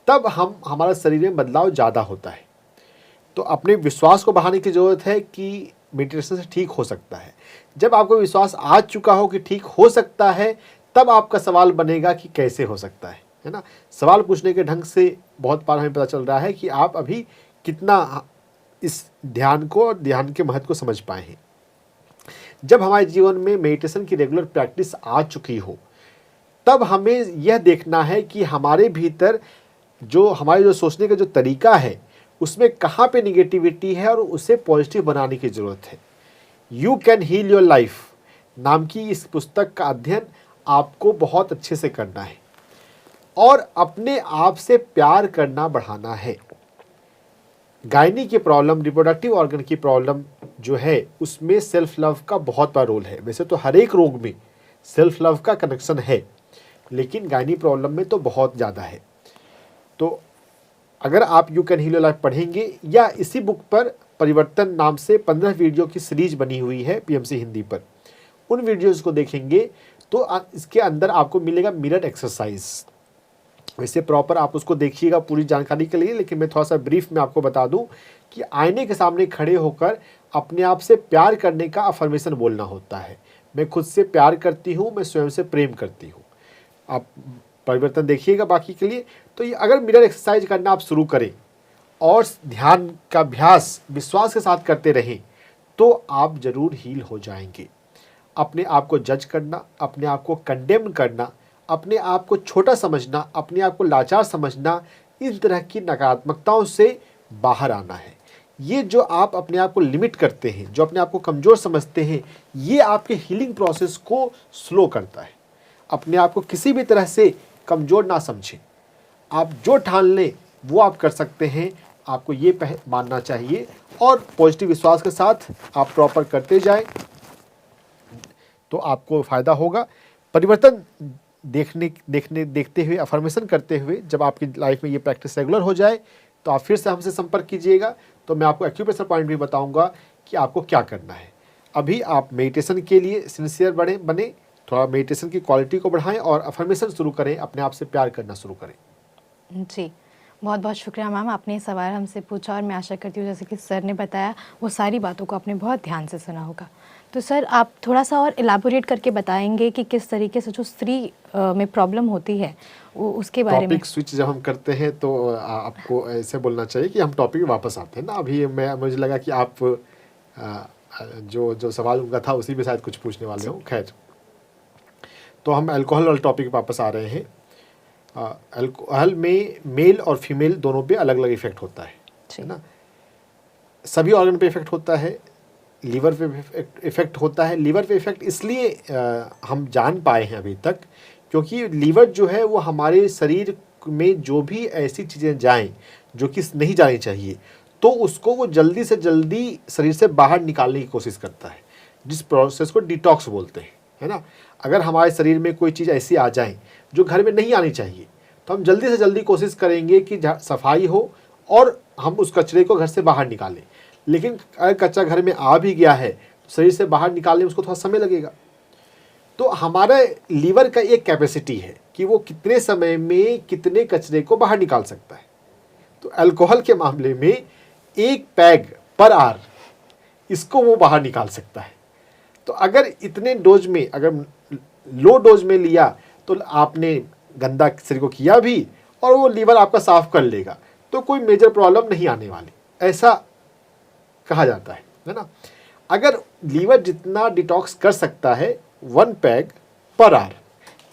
B: तब हमारा शरीर में बदलाव ज़्यादा होता है। तो अपने विश्वास को बढ़ाने की ज़रूरत है कि मेडिटेशन से ठीक हो सकता है। जब आपको विश्वास आ चुका हो कि ठीक हो सकता है, तब आपका सवाल बनेगा कि कैसे हो सकता है ना। सवाल पूछने के ढंग से बहुत बार हमें पता चल रहा है कि आप अभी कितना इस ध्यान को और ध्यान के महत्व को समझ पाए हैं। जब हमारे जीवन में मेडिटेशन की रेगुलर प्रैक्टिस आ चुकी हो, तब हमें यह देखना है कि हमारे भीतर हमारे जो सोचने का जो तरीका है उसमें कहाँ पे निगेटिविटी है और उसे पॉजिटिव बनाने की ज़रूरत है। You can heal your life नाम की इस पुस्तक का अध्ययन आपको बहुत अच्छे से करना है और अपने आप से प्यार करना बढ़ाना है। गायनी की प्रॉब्लम, रिप्रोडक्टिव ऑर्गन की प्रॉब्लम जो है उसमें सेल्फ लव का बहुत बड़ा रोल है। वैसे तो हर एक रोग में सेल्फ लव का कनेक्शन है, लेकिन गायनी प्रॉब्लम में तो बहुत ज़्यादा है। तो अगर आप you can heal your life पढ़ेंगे या इसी बुक पर परिवर्तन नाम से 15 वीडियो की सीरीज बनी हुई है PMC हिंदी पर, उन वीडियोज़ को देखेंगे तो इसके अंदर आपको मिलेगा मिरर एक्सरसाइज। वैसे प्रॉपर आप उसको देखिएगा पूरी जानकारी के लिए, लेकिन मैं थोड़ा सा ब्रीफ में आपको बता दूं कि आईने के सामने खड़े होकर अपने आप से प्यार करने का अफर्मेशन बोलना होता है। मैं खुद से प्यार करती हूँ, मैं स्वयं से प्रेम करती हूँ। आप परिवर्तन देखिएगा बाकी के लिए। तो ये अगर मिरर एक्सरसाइज करना आप शुरू करें और ध्यान का अभ्यास विश्वास के साथ करते रहें तो आप ज़रूर हील हो जाएंगे। अपने आप को जज करना, अपने आप को कंडेम करना, अपने आप को छोटा समझना, अपने आप को लाचार समझना, इस तरह की नकारात्मकताओं से बाहर आना है। ये जो आप अपने आप को लिमिट करते हैं, जो अपने आप को कमज़ोर समझते हैं, ये आपके हीलिंग प्रोसेस को स्लो करता है। अपने आप को किसी भी तरह से कमज़ोर ना समझें। आप जो ठान लें वो आप कर सकते हैं, आपको ये मानना चाहिए और पॉजिटिव विश्वास के साथ आप प्रॉपर करते जाएं तो आपको फ़ायदा होगा। परिवर्तन देखते हुए, अफर्मेशन करते हुए जब आपकी लाइफ में ये प्रैक्टिस रेगुलर हो जाए तो आप फिर से हमसे संपर्क कीजिएगा, तो मैं आपको एक्यूप्रेशर पॉइंट भी बताऊंगा कि आपको क्या करना है। अभी आप मेडिटेशन के लिए सिंसियर बने, थोड़ा मेडिटेशन की क्वालिटी को बढ़ाएं और अफर्मेशन शुरू करें, अपने आप से प्यार करना शुरू करें।
A: जी, बहुत बहुत शुक्रिया मैम, आपने ये सवाल हमसे पूछा और मैं आशा करती हूँ जैसे कि सर ने बताया वो सारी बातों को आपने बहुत ध्यान से सुना होगा। तो सर आप थोड़ा सा और इलाबोरेट करके बताएंगे कि किस तरीके से जो स्त्री में प्रॉब्लम होती है वो उसके बारे में।
B: टॉपिक स्विच जब हम करते हैं तो आपको ऐसे बोलना चाहिए कि हम टॉपिक में वापस आते हैं ना। अभी मुझे लगा कि आप जो सवाल उनका था उसी में शायद कुछ पूछने वाले हो। खैर, तो हम अल्कोहल वाले टॉपिक पे वापस आ रहे हैं। अल्कोहल में मेल और फीमेल दोनों पे अलग अलग इफेक्ट होता है ना। सभी ऑर्गन पे इफेक्ट होता है, लीवर पे इफेक्ट होता है। लीवर पे इफेक्ट इसलिए हम जान पाए हैं अभी तक क्योंकि लीवर जो है वो हमारे शरीर में जो भी ऐसी चीज़ें जाएं जो कि नहीं जानी चाहिए तो उसको वो जल्दी से जल्दी शरीर से बाहर निकालने की कोशिश करता है, जिस प्रोसेस को डिटॉक्स बोलते हैं, है ना। अगर हमारे शरीर में कोई चीज़ ऐसी आ जाए जो घर में नहीं आनी चाहिए तो हम जल्दी से जल्दी कोशिश करेंगे कि सफाई हो और हम उस कचरे को घर से बाहर निकालें। लेकिन अगर कचरा घर में आ भी गया है तो शरीर से बाहर निकालने में उसको थोड़ा समय लगेगा। तो हमारा लीवर का एक कैपेसिटी है कि वो कितने समय में कितने कचरे को बाहर निकाल सकता है। तो अल्कोहल के मामले में 1 पैग पर आवर इसको वो बाहर निकाल सकता है। तो अगर इतने डोज में, अगर लो डोज में लिया तो आपने गंदा शरीर को किया भी और वो लीवर आपका साफ कर लेगा, तो कोई मेजर प्रॉब्लम नहीं आने वाली, ऐसा कहा जाता है ना। अगर लीवर जितना डिटॉक्स कर सकता है 1 पैग पर आवर,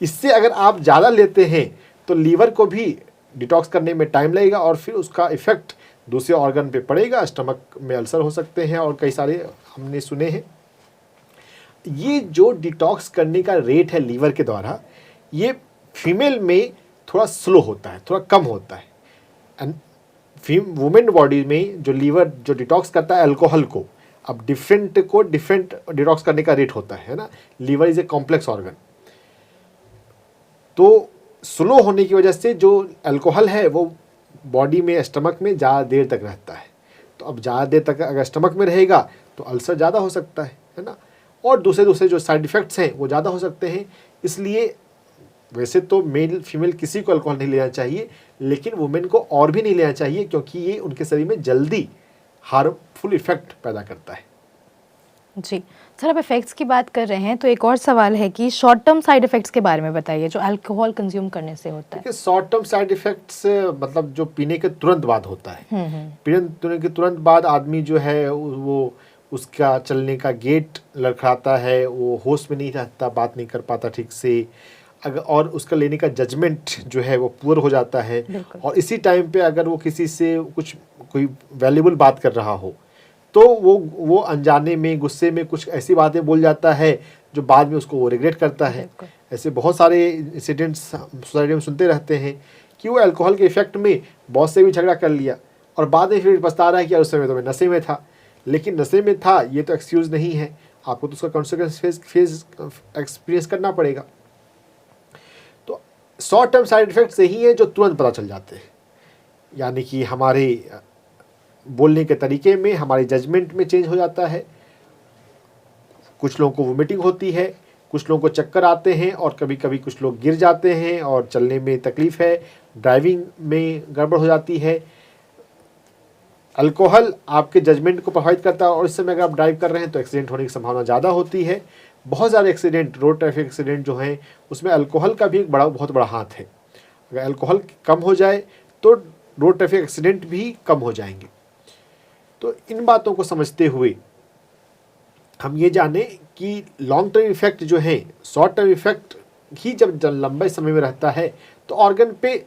B: इससे अगर आप ज़्यादा लेते हैं तो लीवर को भी डिटॉक्स करने में टाइम लगेगा और फिर उसका इफेक्ट दूसरे ऑर्गन पे पड़ेगा। स्टमक में अल्सर हो सकते हैं और कई सारे हमने सुने हैं। ये जो डिटॉक्स करने का रेट है लीवर के द्वारा, ये फीमेल में थोड़ा स्लो होता है, थोड़ा कम होता है। एंड वुमेन बॉडी में जो लीवर जो डिटॉक्स करता है अल्कोहल को, अब डिफरेंट डिटॉक्स करने का रेट होता है ना। Liver is a complex organ, तो स्लो होने की वजह से जो अल्कोहल है वो बॉडी में, स्टमक में ज़्यादा देर तक रहता है। तो अब ज़्यादा देर तक अगर स्टमक में रहेगा तो अल्सर ज़्यादा हो सकता है ना। और दूसरे जो साइड इफ़ेक्ट्स हैं वो ज़्यादा हो सकते हैं। इसलिए वैसे तो मेल फीमेल किसी को अल्कोहल नहीं लेना चाहिए, लेकिन वुमेन को और भी नहीं लेना चाहिए क्योंकि ये उनके शरीर में जल्दी हार्मफुल इफेक्ट पैदा करता है।
A: जी सर, अब इफ़ेक्ट्स की बात कर रहे हैं तो एक और सवाल है कि शॉर्ट टर्म साइड इफ़ेक्ट्स के बारे में बताइए जो अल्कोहल कंज्यूम करने से होता है।
B: शॉर्ट टर्म साइड इफेक्ट्स मतलब जो पीने के तुरंत बाद होता है। पीने के तुरंत बाद आदमी जो है वो उसका चलने का गेट लड़खड़ाता है, वो होश में नहीं रहता, बात नहीं कर पाता ठीक से, अगर और उसका लेने का जजमेंट जो है वो पुअर हो जाता है। और इसी टाइम पे अगर वो किसी से कोई वैल्यूबल बात कर रहा हो तो वो अनजाने में, गुस्से में कुछ ऐसी बातें बोल जाता है जो बाद में उसको वो रिग्रेट करता है। ऐसे बहुत सारे इंसिडेंट्स सोसाइटी में सुनते रहते हैं कि वो अल्कोहल के इफेक्ट में बॉस से भी झगड़ा कर लिया और बाद में फिर पछता रहा है कि यार उस समय तो मैं नशे में था। लेकिन नशे में था ये तो एक्सक्यूज़ नहीं है, आपको तो उसका कॉन्सिक्वेंस फेस एक्सपीरियंस करना पड़ेगा। तो शॉर्ट टर्म साइड इफेक्ट्स यही है जो तुरंत पता चल जाते हैं, यानी कि हमारे बोलने के तरीके में, हमारे जजमेंट में चेंज हो जाता है। कुछ लोगों को वोमिटिंग होती है, कुछ लोगों को चक्कर आते हैं और कभी कभी कुछ लोग गिर जाते हैं और चलने में तकलीफ़ है, ड्राइविंग में गड़बड़ हो जाती है। अल्कोहल आपके जजमेंट को प्रभावित करता है और इस समय अगर आप ड्राइव कर रहे हैं तो एक्सीडेंट होने की संभावना ज़्यादा होती है। बहुत सारे एक्सीडेंट, रोड ट्रैफिक एक्सीडेंट जो हैं उसमें अल्कोहल का भी एक बहुत बड़ा हाथ है। अगर अल्कोहल कम हो जाए तो रोड ट्रैफिक एक्सीडेंट भी कम हो जाएंगे। तो इन बातों को समझते हुए हम ये जाने कि लॉन्ग टर्म इफेक्ट जो है, शॉर्ट टर्म इफेक्ट ही जब लंबे समय में रहता है तो ऑर्गन पे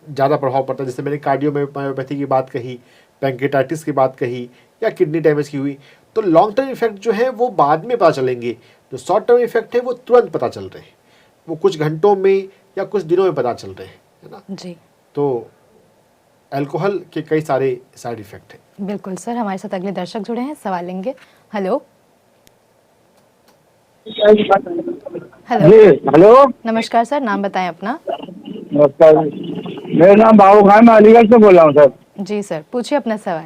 B: ज़्यादा प्रभाव पड़ता है। जैसे मैंने कार्डियोमायोपैथी की बात कही, पैंक्रेटाइटिस की बात कही या किडनी डैमेज की हुई, तो लॉन्ग टर्म इफेक्ट जो है वो बाद में पता चलेंगे। जो शॉर्ट टर्म इफेक्ट है वो तुरंत पता चल रहे हैं, वो कुछ घंटों में या कुछ दिनों में पता चल रहे हैं, है ना
A: जी।
B: तो अल्कोहल के कई सारे साइड इफेक्ट हैं।
A: बिल्कुल सर, हमारे साथ अगले दर्शक जुड़े हैं, सवाल लेंगे। हेलो। हेलो,
G: जी हेलो,
A: नमस्कार सर, नाम बताएं अपना।
G: नमस्कार। मेरा नाम बाबू खान, मैं अलीगढ़ से बोल रहा हूँ सर।
A: जी सर, पूछिए अपना सवाल।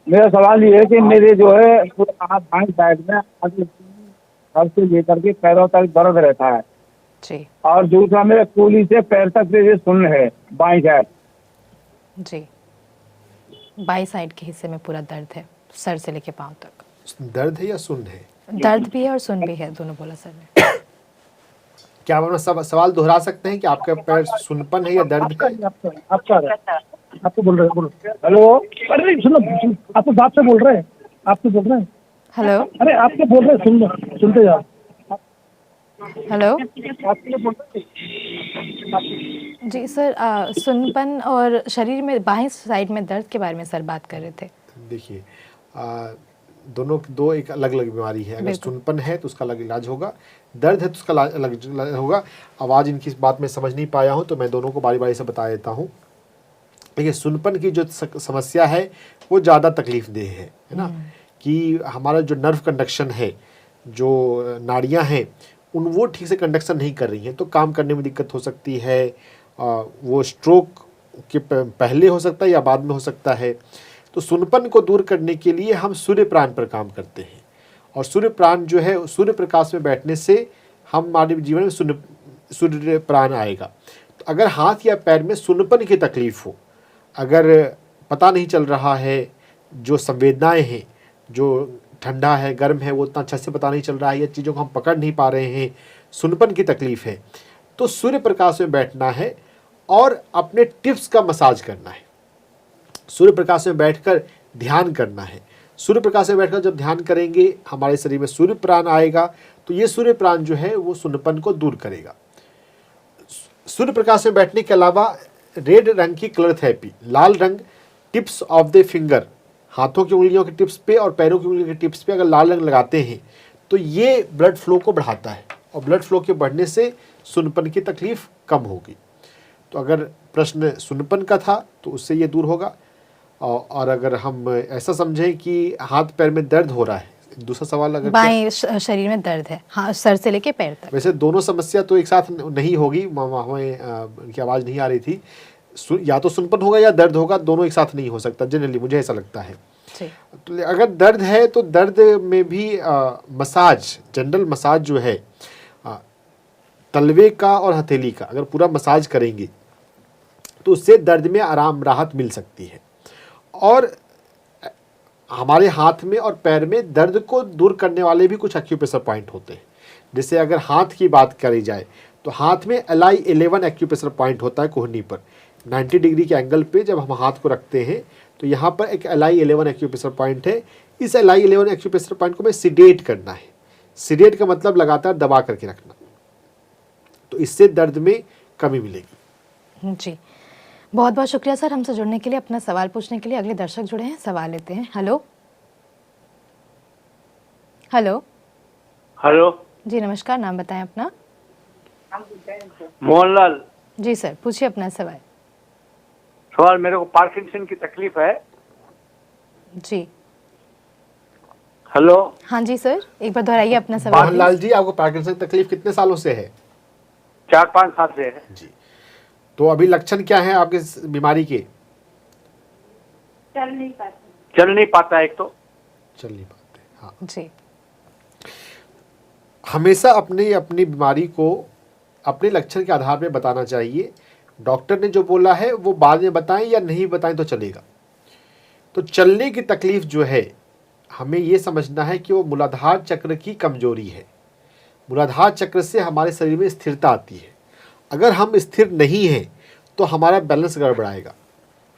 G: मेरा सवाल ये है कि मेरे जो है पूरा हाथ बाएं साइड में सर से लेकर के पैरों तक दर्द रहता है,
A: जी
G: और दूसरा मेरे कूली से पैर तक से सुन्न है बाएं साइड।
A: जी, बाई साइड के हिस्से में पूरा दर्द है, सर से लेके पाँव तक।
B: दर्द है या सुन्न है?
A: दर्द भी है और सुन भी है, दोनों बोला सर ने।
B: क्या आप अपना सवाल दोहरा सकते हैं कि आपका पैर सुनपन है या दर्द है?
G: आपको बोल रहे हैं, बोलो। हेलो, अरे सुनो, आपको बाप से बोल रहे हैं, आपसे बोल रहे हैं।
A: हेलो,
G: अरे आपके बोल रहे हैं, सुन लो, सुनते जाओ।
A: हेलो।
G: आपके बोल रहे हैं।
A: जी सर, सुनपन और शरीर में बाएं साइड में दर्द के बारे में सर बात कर रहे थे।
B: देखिए, दोनों दो एक अलग अलग बीमारी है। अगर
A: बिल्कुल।
B: सुनपन है तो उसका अलग इलाज होगा, दर्द है तो उसका अलग इलाज होगा। आवाज़ इनकी इस बात में समझ नहीं पाया हूँ तो मैं दोनों को बारी बारी से बता देता हूँ। देखिए, सुनपन की जो समस्या है वो ज़्यादा तकलीफदेह है ना, कि हमारा जो नर्व कंडक्शन है, जो नाड़ियाँ हैं, वो ठीक से कंडक्शन नहीं कर रही हैं, तो काम करने में दिक्कत हो सकती है। वो स्ट्रोक के पहले हो सकता है या बाद में हो सकता है। तो सुनपन को दूर करने के लिए हम सूर्य प्राण पर काम करते हैं, और सूर्य प्राण जो है, सूर्य प्रकाश में बैठने से हमारे जीवन में सूर्य प्राण आएगा। तो अगर हाथ या पैर में सुनपन की तकलीफ हो, अगर पता नहीं चल रहा है, जो संवेदनाएं हैं, जो ठंडा है गर्म है वो उतना अच्छा से पता नहीं चल रहा है, या चीज़ों को हम पकड़ नहीं पा रहे हैं, सुनपन की तकलीफ है, तो सूर्य प्रकाश में बैठना है और अपने टिप्स का मसाज करना है। सूर्य प्रकाश में बैठकर ध्यान करना है। सूर्य प्रकाश में बैठकर जब ध्यान करेंगे हमारे शरीर में सूर्य प्राण आएगा, तो ये सूर्य प्राण जो है वो सुनपन को दूर करेगा। सूर्य प्रकाश में बैठने के अलावा रेड रंग की कलर थेरेपी, लाल रंग टिप्स ऑफ द फिंगर, हाथों की उंगलियों के टिप्स पे और पैरों की उंगलियों के टिप्स पे अगर लाल रंग लगाते हैं तो ये ब्लड फ्लो को बढ़ाता है, और ब्लड फ्लो के बढ़ने से सुनपन की तकलीफ कम होगी। तो अगर प्रश्न सुनपन का था तो उससे ये दूर होगा। और अगर हम ऐसा समझें कि हाथ पैर में दर्द हो रहा है, दूसरा सवाल अगर
A: बाएं शरीर में दर्द है, हाँ, सर से लेके पैर तक।
B: वैसे दोनों समस्या तो एक साथ नहीं होगी, हमें की आवाज़ नहीं आ रही थी। या तो सुनपन होगा या दर्द होगा, दोनों एक साथ नहीं हो सकता, जनरली मुझे ऐसा लगता है। तो अगर दर्द है तो दर्द में भी मसाज, जनरल मसाज जो है तलवे का और हथेली का, अगर पूरा मसाज करेंगे तो उससे दर्द में आराम राहत मिल सकती है। और हमारे हाथ में और पैर में दर्द को दूर करने वाले भी कुछ एक्यूप्रेशर पॉइंट होते हैं। जैसे अगर हाथ की बात करी जाए तो हाथ में LI11 एक्यूप्रेशर पॉइंट होता है कोहनी पर, 90 डिग्री के एंगल पे जब हम हाथ को रखते हैं तो यहाँ पर एक LI11 एक्यूप्रेशर पॉइंट है। इस LI11 एक्यूप्रेशर पॉइंट को हमें सिडेट करना है। सिडेट का मतलब लगातार दबा करके रखना, तो इससे दर्द में कमी मिलेगी।
A: जी, बहुत बहुत शुक्रिया सर हमसे जुड़ने के लिए, अपना सवाल पूछने के लिए। अगले दर्शक जुड़े हैं, सवाल लेते हैं। हेलो हेलो
H: हेलो
A: जी, नमस्कार, नाम बताएं अपना।
H: मोहनलाल।
A: जी सर, पूछिए अपना सवाल।
H: सवाल, मेरे को पार्किंसन की तकलीफ है।
A: जी
H: हेलो।
A: हाँ जी सर, एक बार दोहराइए अपना सवाल।
B: मोहनलाल जी, आपको पार्किंसन की तकलीफ कितने सालों से है?
H: 4-5 साल से है
B: जी। तो अभी लक्षण क्या है आपके इस बीमारी के?
H: चल नहीं पाता एक तो।
B: चल नहीं पाते, हाँ
A: जी।
B: हमेशा अपनी बीमारी को अपने लक्षण के आधार पर बताना चाहिए। डॉक्टर ने जो बोला है वो बाद में बताएं या नहीं बताएं तो चलेगा। तो चलने की तकलीफ जो है, हमें ये समझना है कि वो मूलाधार चक्र की कमजोरी है। मूलाधार चक्र से हमारे शरीर में स्थिरता आती है। अगर हम स्थिर नहीं हैं तो हमारा बैलेंस गड़बड़ाएगा,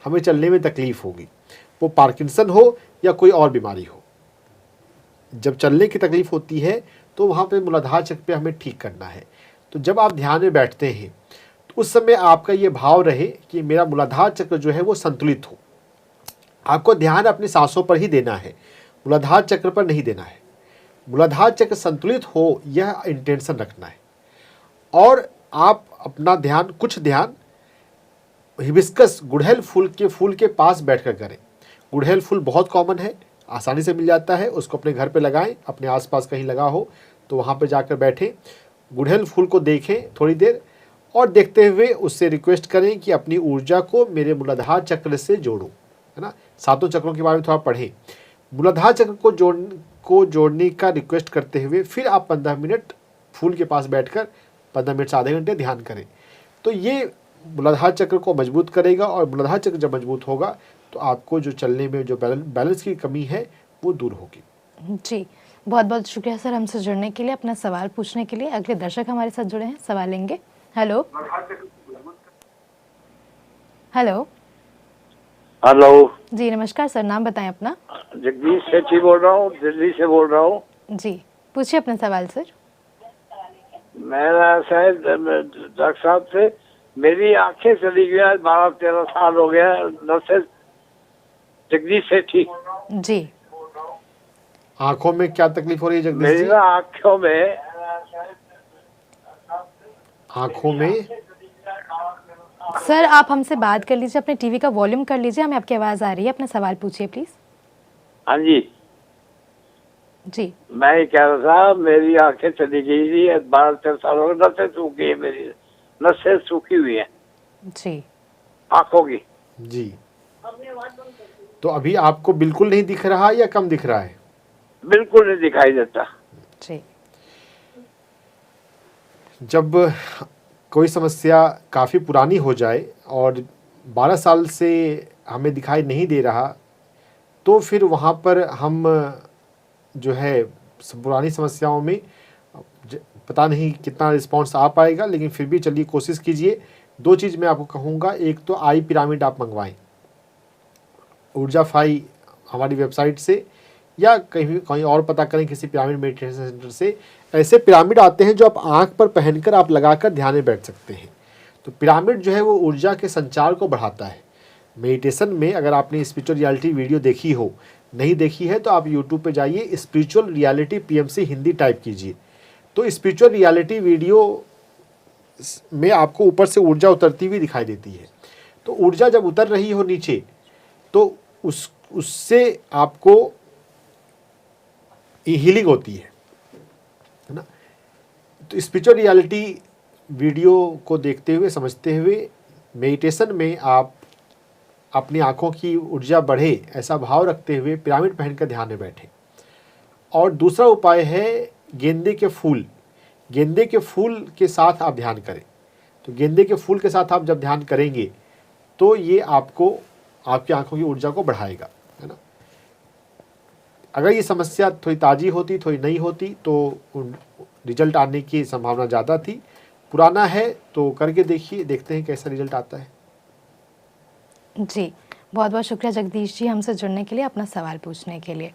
B: हमें चलने में तकलीफ होगी, वो पार्किंसन हो या कोई और बीमारी हो। जब चलने की तकलीफ होती है तो वहाँ पे मूलाधार चक्र पे हमें ठीक करना है। तो जब आप ध्यान में बैठते हैं तो उस समय आपका ये भाव रहे कि मेरा मूलाधार चक्र जो है वो संतुलित हो। आपको ध्यान अपनी सांसों पर ही देना है, मूलाधार चक्र पर नहीं देना है। मूलाधार चक्र संतुलित हो, यह इंटेंशन रखना है। और आप अपना ध्यान, कुछ ध्यान हिबिस्कस गुड़हल फूल के पास बैठकर करें। गुड़हल फूल बहुत कॉमन है, आसानी से मिल जाता है, उसको अपने घर पे लगाएं, अपने आसपास कहीं लगा हो तो वहाँ पे जाकर बैठें गुड़हल फूल को देखें थोड़ी देर और देखते हुए उससे रिक्वेस्ट करें कि अपनी ऊर्जा को मेरे मूलाधार चक्र से जोड़ो, है ना। 7 चक्रों के बारे में थोड़ा पढ़ें। मूलाधार चक्र को जोड़ने का रिक्वेस्ट करते हुए फिर आप 15 मिनट फूल के पास बैठकर 15 मिनट से आधे घंटे ध्यान करें। तो ये मूलाधार चक्र को मजबूत करेगा और मूलाधार चक्र जब मजबूत होगा तो आपको जो चलने में जो बैलेंस की कमी है वो दूर होगी।
A: जी, बहुत बहुत शुक्रिया सर हमसे जुड़ने के लिए, अपना सवाल पूछने के लिए। अगले दर्शक हमारे साथ जुड़े हैं, सवाल लेंगे। हेलो हेलो
H: हेलो
A: जी नमस्कार सर, नाम बताएं अपना।
H: जगदीश सेठी बोल रहा हूँ, दिल्ली से बोल रहा हूँ।
A: जी पूछिए अपना सवाल सर।
H: मेरा शायद डॉक्टर साहब से मेरी आंखें चली गई, 12-13 साल हो गया। नर्सेज जगदीश सेठी।
A: जी
B: आंखों में क्या तकलीफ हो रही है जगदीश
H: मेरी
B: जी?
H: ना
B: आंखों में
A: सर आप हमसे बात कर लीजिए, अपने टीवी का वॉल्यूम कर लीजिए, हमें आपकी आवाज़ आ रही है। अपना सवाल पूछिए प्लीज़।
H: हाँ जी,
A: जी
H: मैं ये कह रहा था मेरी आंखें चली गई थी, 12-13 साल हो गए। नसें सूखी है, मेरी नसें सूखी हुई है
A: जी
H: आंखों की।
B: जी, तो अभी आपको बिल्कुल नहीं दिख रहा या कम दिख रहा है?
H: बिल्कुल नहीं दिखाई देता।
A: जी
B: जब कोई समस्या काफ़ी पुरानी हो जाए और 12 साल से हमें दिखाई नहीं दे रहा तो फिर वहाँ पर हम जो है पुरानी समस्याओं में पता नहीं कितना रिस्पांस आ पाएगा, लेकिन फिर भी चलिए कोशिश कीजिए। 2 चीज़ मैं आपको कहूँगा, एक तो आई पिरामिड आप मंगवाएं ऊर्जाफाई हमारी वेबसाइट से, या कहीं और पता करें किसी पिरामिड मेडिटेशन सेंटर से। ऐसे पिरामिड आते हैं जो आप आंख पर पहनकर आप लगाकर ध्यान में बैठ सकते हैं। तो पिरामिड जो है वो ऊर्जा के संचार को बढ़ाता है। मेडिटेशन में अगर आपने स्पिरिचुअल रियलिटी वीडियो देखी हो, नहीं देखी है तो आप यूट्यूब पे जाइए, spiritual reality PMC Hindi type कीजिए। तो स्पिरिचुअल रियलिटी वीडियो में आपको ऊपर से ऊर्जा उतरती हुई दिखाई देती है। तो ऊर्जा जब उतर रही हो नीचे तो उससे आपको हीलिंग होती है ना। तो स्पिरिचुअल रियलिटी वीडियो को देखते हुए समझते हुए मेडिटेशन में आप अपनी आंखों की ऊर्जा बढ़े ऐसा भाव रखते हुए पिरामिड पहनकर ध्यान में बैठें। और दूसरा उपाय है गेंदे के फूल। गेंदे के फूल के साथ आप ध्यान करें। तो गेंदे के फूल के साथ आप जब ध्यान करेंगे तो ये आपको आपकी आंखों की ऊर्जा को बढ़ाएगा, है ना। अगर ये समस्या थोड़ी ताज़ी होती, थोड़ी नई होती तो रिजल्ट आने की संभावना ज़्यादा थी। पुराना है तो करके देखिए, देखते हैं कैसा रिजल्ट आता है।
A: जी बहुत बहुत शुक्रिया जगदीश जी हमसे जुड़ने के लिए, अपना सवाल पूछने के लिए।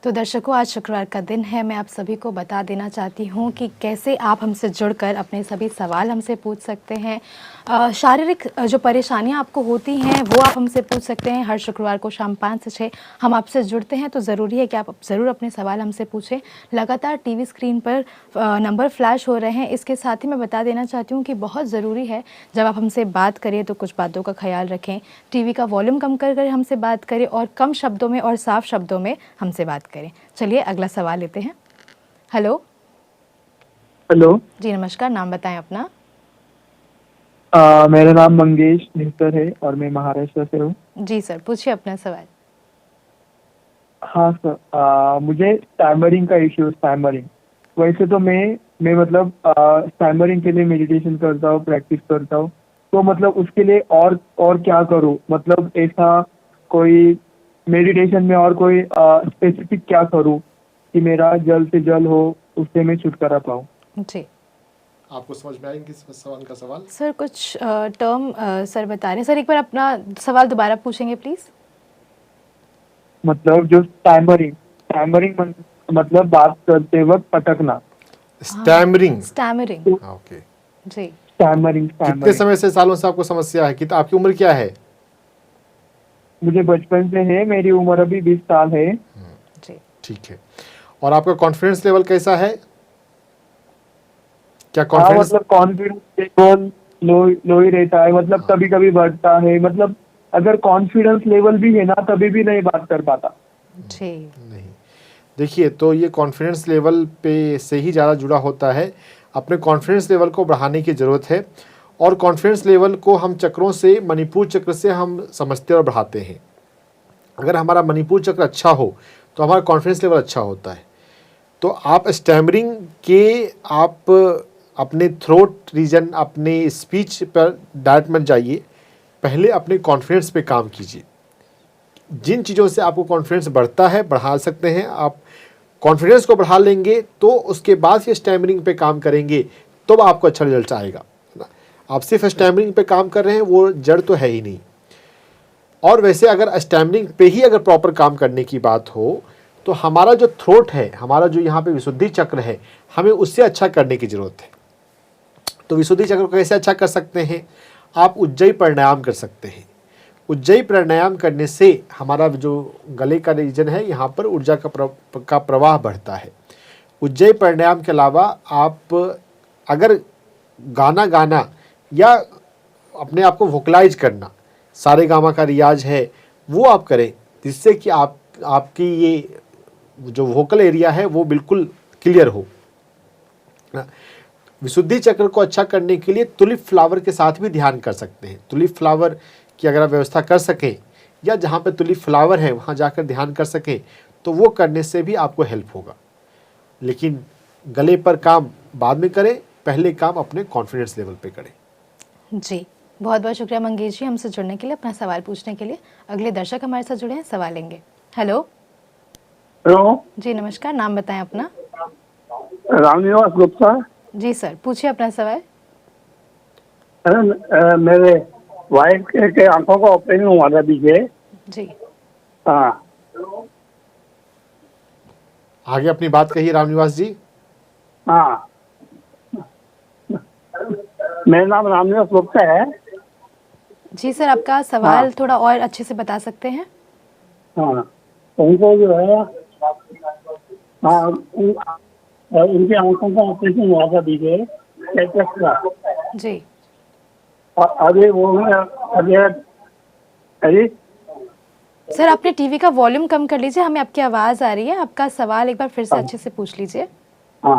A: तो दर्शकों आज शुक्रवार का दिन है, मैं आप सभी को बता देना चाहती हूँ कि कैसे आप हमसे जुड़कर अपने सभी सवाल हमसे पूछ सकते हैं। शारीरिक जो परेशानियाँ आपको होती हैं वो आप हमसे पूछ सकते हैं। हर शुक्रवार को शाम 5 से 6 हम आपसे जुड़ते हैं, तो ज़रूरी है कि आप ज़रूर अपने सवाल हमसे पूछें। लगातार टीवी स्क्रीन पर नंबर फ्लैश हो रहे हैं। इसके साथ ही मैं बता देना चाहती हूँ कि बहुत ज़रूरी है जब आप हमसे बात करें तो कुछ बातों का ख्याल रखें। टीवी का वॉल्यूम कम कर हमसे बात करें और कम शब्दों में और साफ शब्दों में हमसे बात करें। चलिए अगला सवाल लेते हैं। हेलो
G: हेलो
A: जी नमस्कार, नाम बताएं अपना।
G: मेरा नाम मंगेश निस्तर है और मैं महाराष्ट्र से हूँ।
A: जी सर पूछिए अपना सवाल।
G: हाँ सर, मुझे स्टैमरिंग का इश्यू, स्टैमरिंग। वैसे तो मैं मतलब स्टैमरिंग के लिए मेडिटेशन करता हूँ, प्रैक्टिस करता हूँ। तो मतलब उसके लिए और क्या करूँ? मतलब ऐसा कोई मेडिटेशन में और कोई स्पेसिफिक क्या करूँ कि मेरा जल्द से जल्द हो, उससे मैं छुटकारा पाऊँ?
A: जी
B: आपको समझ में आएंगे इस सवाल का सवाल?
A: सर कुछ टर्म सर बता रहे हैं। सर एक बार अपना सवाल दोबारा पूछेंगे प्लीज़।
G: मतलब जो स्टैमरिंग मतलब बात करते वक्त अटकना।
B: स्टैमरिंग।
A: Stammering
B: okay.
A: जी
G: स्टैमरिंग
B: कितने समय से, सालों से आपको समस्या है? कितना, आपकी उम्र क्या है?
G: मुझे बचपन से है, मेरी उम्र अभी 20 साल है।
A: जी
B: ठीक है। और आपका कॉन्फिडेंस लेवल कैसा है? क्या
G: हाँ
B: कॉन्फिडेंस?
G: मतलब कॉन्फिडेंस लेवल लो ही रहता है। मतलब कभी कभी बढ़ता है। मतलब अगर कॉन्फिडेंस लेवल भी है ना तभी भी नहीं बात कर पाता।
A: जी
B: नहीं, देखिए तो ये कॉन्फिडेंस लेवल पे से ही ज़्यादा जुड़ा होता है। अपने कॉन्फिडेंस लेवल को बढ़ाने की ज़रूरत है। और कॉन्फिडेंस लेवल को हम चक्रों से, मणिपुर चक्र से हम समझते और बढ़ाते हैं। अगर हमारा मणिपुर चक्र अच्छा हो तो हमारा कॉन्फिडेंस लेवल अच्छा होता है। तो आप स्टैमरिंग के आप अपने थ्रोट रीजन, अपने स्पीच पर डायरेक्ट मत जाइए, पहले अपने कॉन्फिडेंस पे काम कीजिए। जिन चीज़ों से आपको कॉन्फिडेंस बढ़ता है, बढ़ा सकते हैं आप। कॉन्फिडेंस को बढ़ा लेंगे तो उसके बाद ये स्टैमरिंग पे काम करेंगे तो आपको अच्छा रिजल्ट आएगा, है ना। आप सिर्फ स्टैमरिंग पे काम कर रहे हैं, वो जड़ तो है ही नहीं। और वैसे अगर स्टैमरिंग पे ही अगर प्रॉपर काम करने की बात हो तो हमारा जो थ्रोट है, हमारा जो यहाँ पे विशुद्धि चक्र है, हमें उससे अच्छा करने की ज़रूरत है। तो विशुद्धि चक्र को कैसे अच्छा कर सकते हैं? आप उज्जयी प्राणायाम कर सकते हैं। उज्जयी प्राणायाम करने से हमारा जो गले का रीजन है, यहाँ पर ऊर्जा का प्रवाह बढ़ता है। उज्जयी प्राणायाम के अलावा आप अगर गाना या अपने आप को वोकलाइज करना, सारे गामा का रियाज है, वो आप करें, जिससे कि आपकी ये जो वोकल एरिया है वो बिल्कुल क्लियर हो। विशुद्धि चक्र को अच्छा करने के लिए तुलिप फ्लावर के साथ भी ध्यान कर सकते हैं। तुलिप फ्लावर की अगर आप व्यवस्था कर सकें या जहाँ पे तुलिप फ्लावर है वहाँ जाकर ध्यान कर सकें तो वो करने से भी आपको हेल्प होगा। लेकिन गले पर काम बाद में करें, पहले काम अपने कॉन्फिडेंस लेवल पे करें।
A: जी, बहुत बहुत शुक्रिया मंगेश जी हमसे जुड़ने के लिए, अपना सवाल पूछने के लिए। अगले दर्शक हमारे साथ जुड़े हैं, सवाल लेंगे। हेलो।
H: हेलो
A: जी नमस्कार, नाम बताएं अपना।
H: रामनिवास गुप्ता।
A: जी सर, पूछिए अपना सवाल।
H: मेरे वाइफ के आंखों का ऑपरेशन हुआ था पीछे।
A: जी
H: हाँ,
B: आगे अपनी बात कहिए रामनिवास जी।
H: हाँ, मेरा नाम रामनिवास गुप्ता है।
A: जी सर, आपका सवाल थोड़ा और अच्छे से बता सकते हैं?
H: हाँ, उनको जो है, हाँ, उनकी आंखों का ऑपरेशन हुआ था पीछे, कैटरेक्ट का।
A: जी
H: अभी वो अभी अरे
A: सर, आपने टीवी का वॉल्यूम कम कर लीजिए, हमें आपकी आवाज़ आ रही है। आपका सवाल एक बार फिर से अच्छे से पूछ लीजिए।
H: हाँ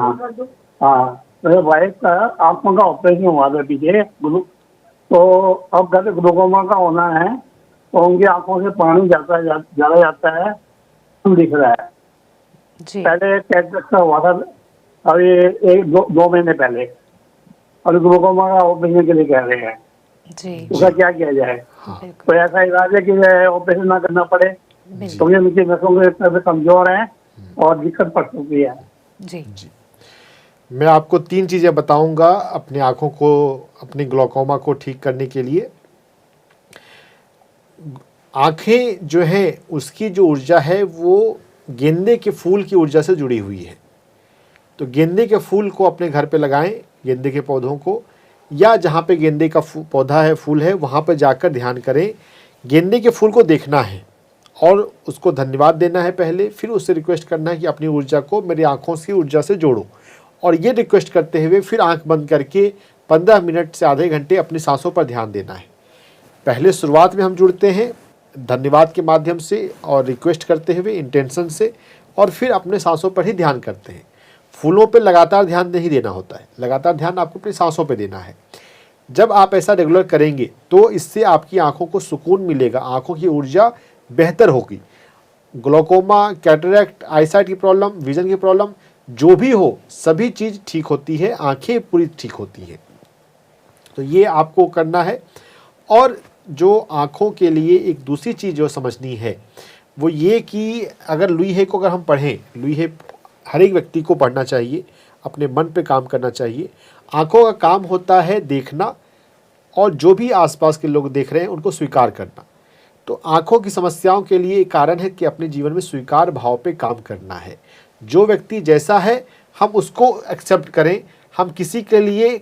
H: हाँ, मेरे वाइफ का आंखों का ऑपरेशन हुआ था पीछे, तो अब कहते ग्लूकोमा का होना है, तो उनकी आंखों से पानी ज्यादा जाता है, दिख रहा है।
A: जी
H: पहले कैटरेक्ट का हुआ था अभी दो महीने पहले, और ग्लूकोमा का ऑपरेशन के लिए कह रहे हैं।
A: जी
H: उसका क्या किया जाए?
A: बिल्कुल
H: कोई ऐसा इलाज है कि ऑपरेशन ना करना पड़े?
A: बिल्कुल।
H: क्योंकि उनकी नसों के तरह कमजोर हैं और दिक्कत पड़ सकती है।
A: जी
B: मैं आपको 3 चीज़ें बताऊंगा अपनी आँखों को, अपनी ग्लूकोमा को ठीक करने के लिए। आँखें जो है उसकी जो ऊर्जा है वो गेंदे के फूल की ऊर्जा से जुड़ी हुई है। तो गेंदे के फूल को अपने घर पे लगाएं, गेंदे के पौधों को, या जहाँ पे गेंदे का पौधा है, फूल है, वहाँ पे जाकर ध्यान करें। गेंदे के फूल को देखना है और उसको धन्यवाद देना है पहले, फिर उससे रिक्वेस्ट करना है कि अपनी ऊर्जा को मेरी आँखों की ऊर्जा से जोड़ो। और ये रिक्वेस्ट करते हुए फिर आँख बंद करके 15 मिनट से आधे घंटे अपनी सांसों पर ध्यान देना है। पहले शुरुआत में हम जुड़ते हैं धन्यवाद के माध्यम से और रिक्वेस्ट करते हुए इंटेंशन से, और फिर अपने सांसों पर ही ध्यान करते हैं। फूलों पे लगातार ध्यान नहीं देना होता है, लगातार ध्यान आपको अपनी सांसों पे देना है। जब आप ऐसा रेगुलर करेंगे तो इससे आपकी आंखों को सुकून मिलेगा, आंखों की ऊर्जा बेहतर होगी। ग्लूकोमा, कैटरेक्ट, आईसाइट की प्रॉब्लम, विजन की प्रॉब्लम जो भी हो, सभी चीज़ ठीक होती है, आंखें पूरी ठीक होती हैं। तो ये आपको करना है। और जो आँखों के लिए एक दूसरी चीज़ जो समझनी है वो ये कि अगर लुईहे को अगर हम पढ़ें, लुईहे हर एक व्यक्ति को पढ़ना चाहिए, अपने मन पे काम करना चाहिए। आँखों का काम होता है देखना और जो भी आसपास के लोग देख रहे हैं उनको स्वीकार करना। तो आँखों की समस्याओं के लिए एक कारण है कि अपने जीवन में स्वीकार भाव पे काम करना है। जो व्यक्ति जैसा है हम उसको एक्सेप्ट करें, हम किसी के लिए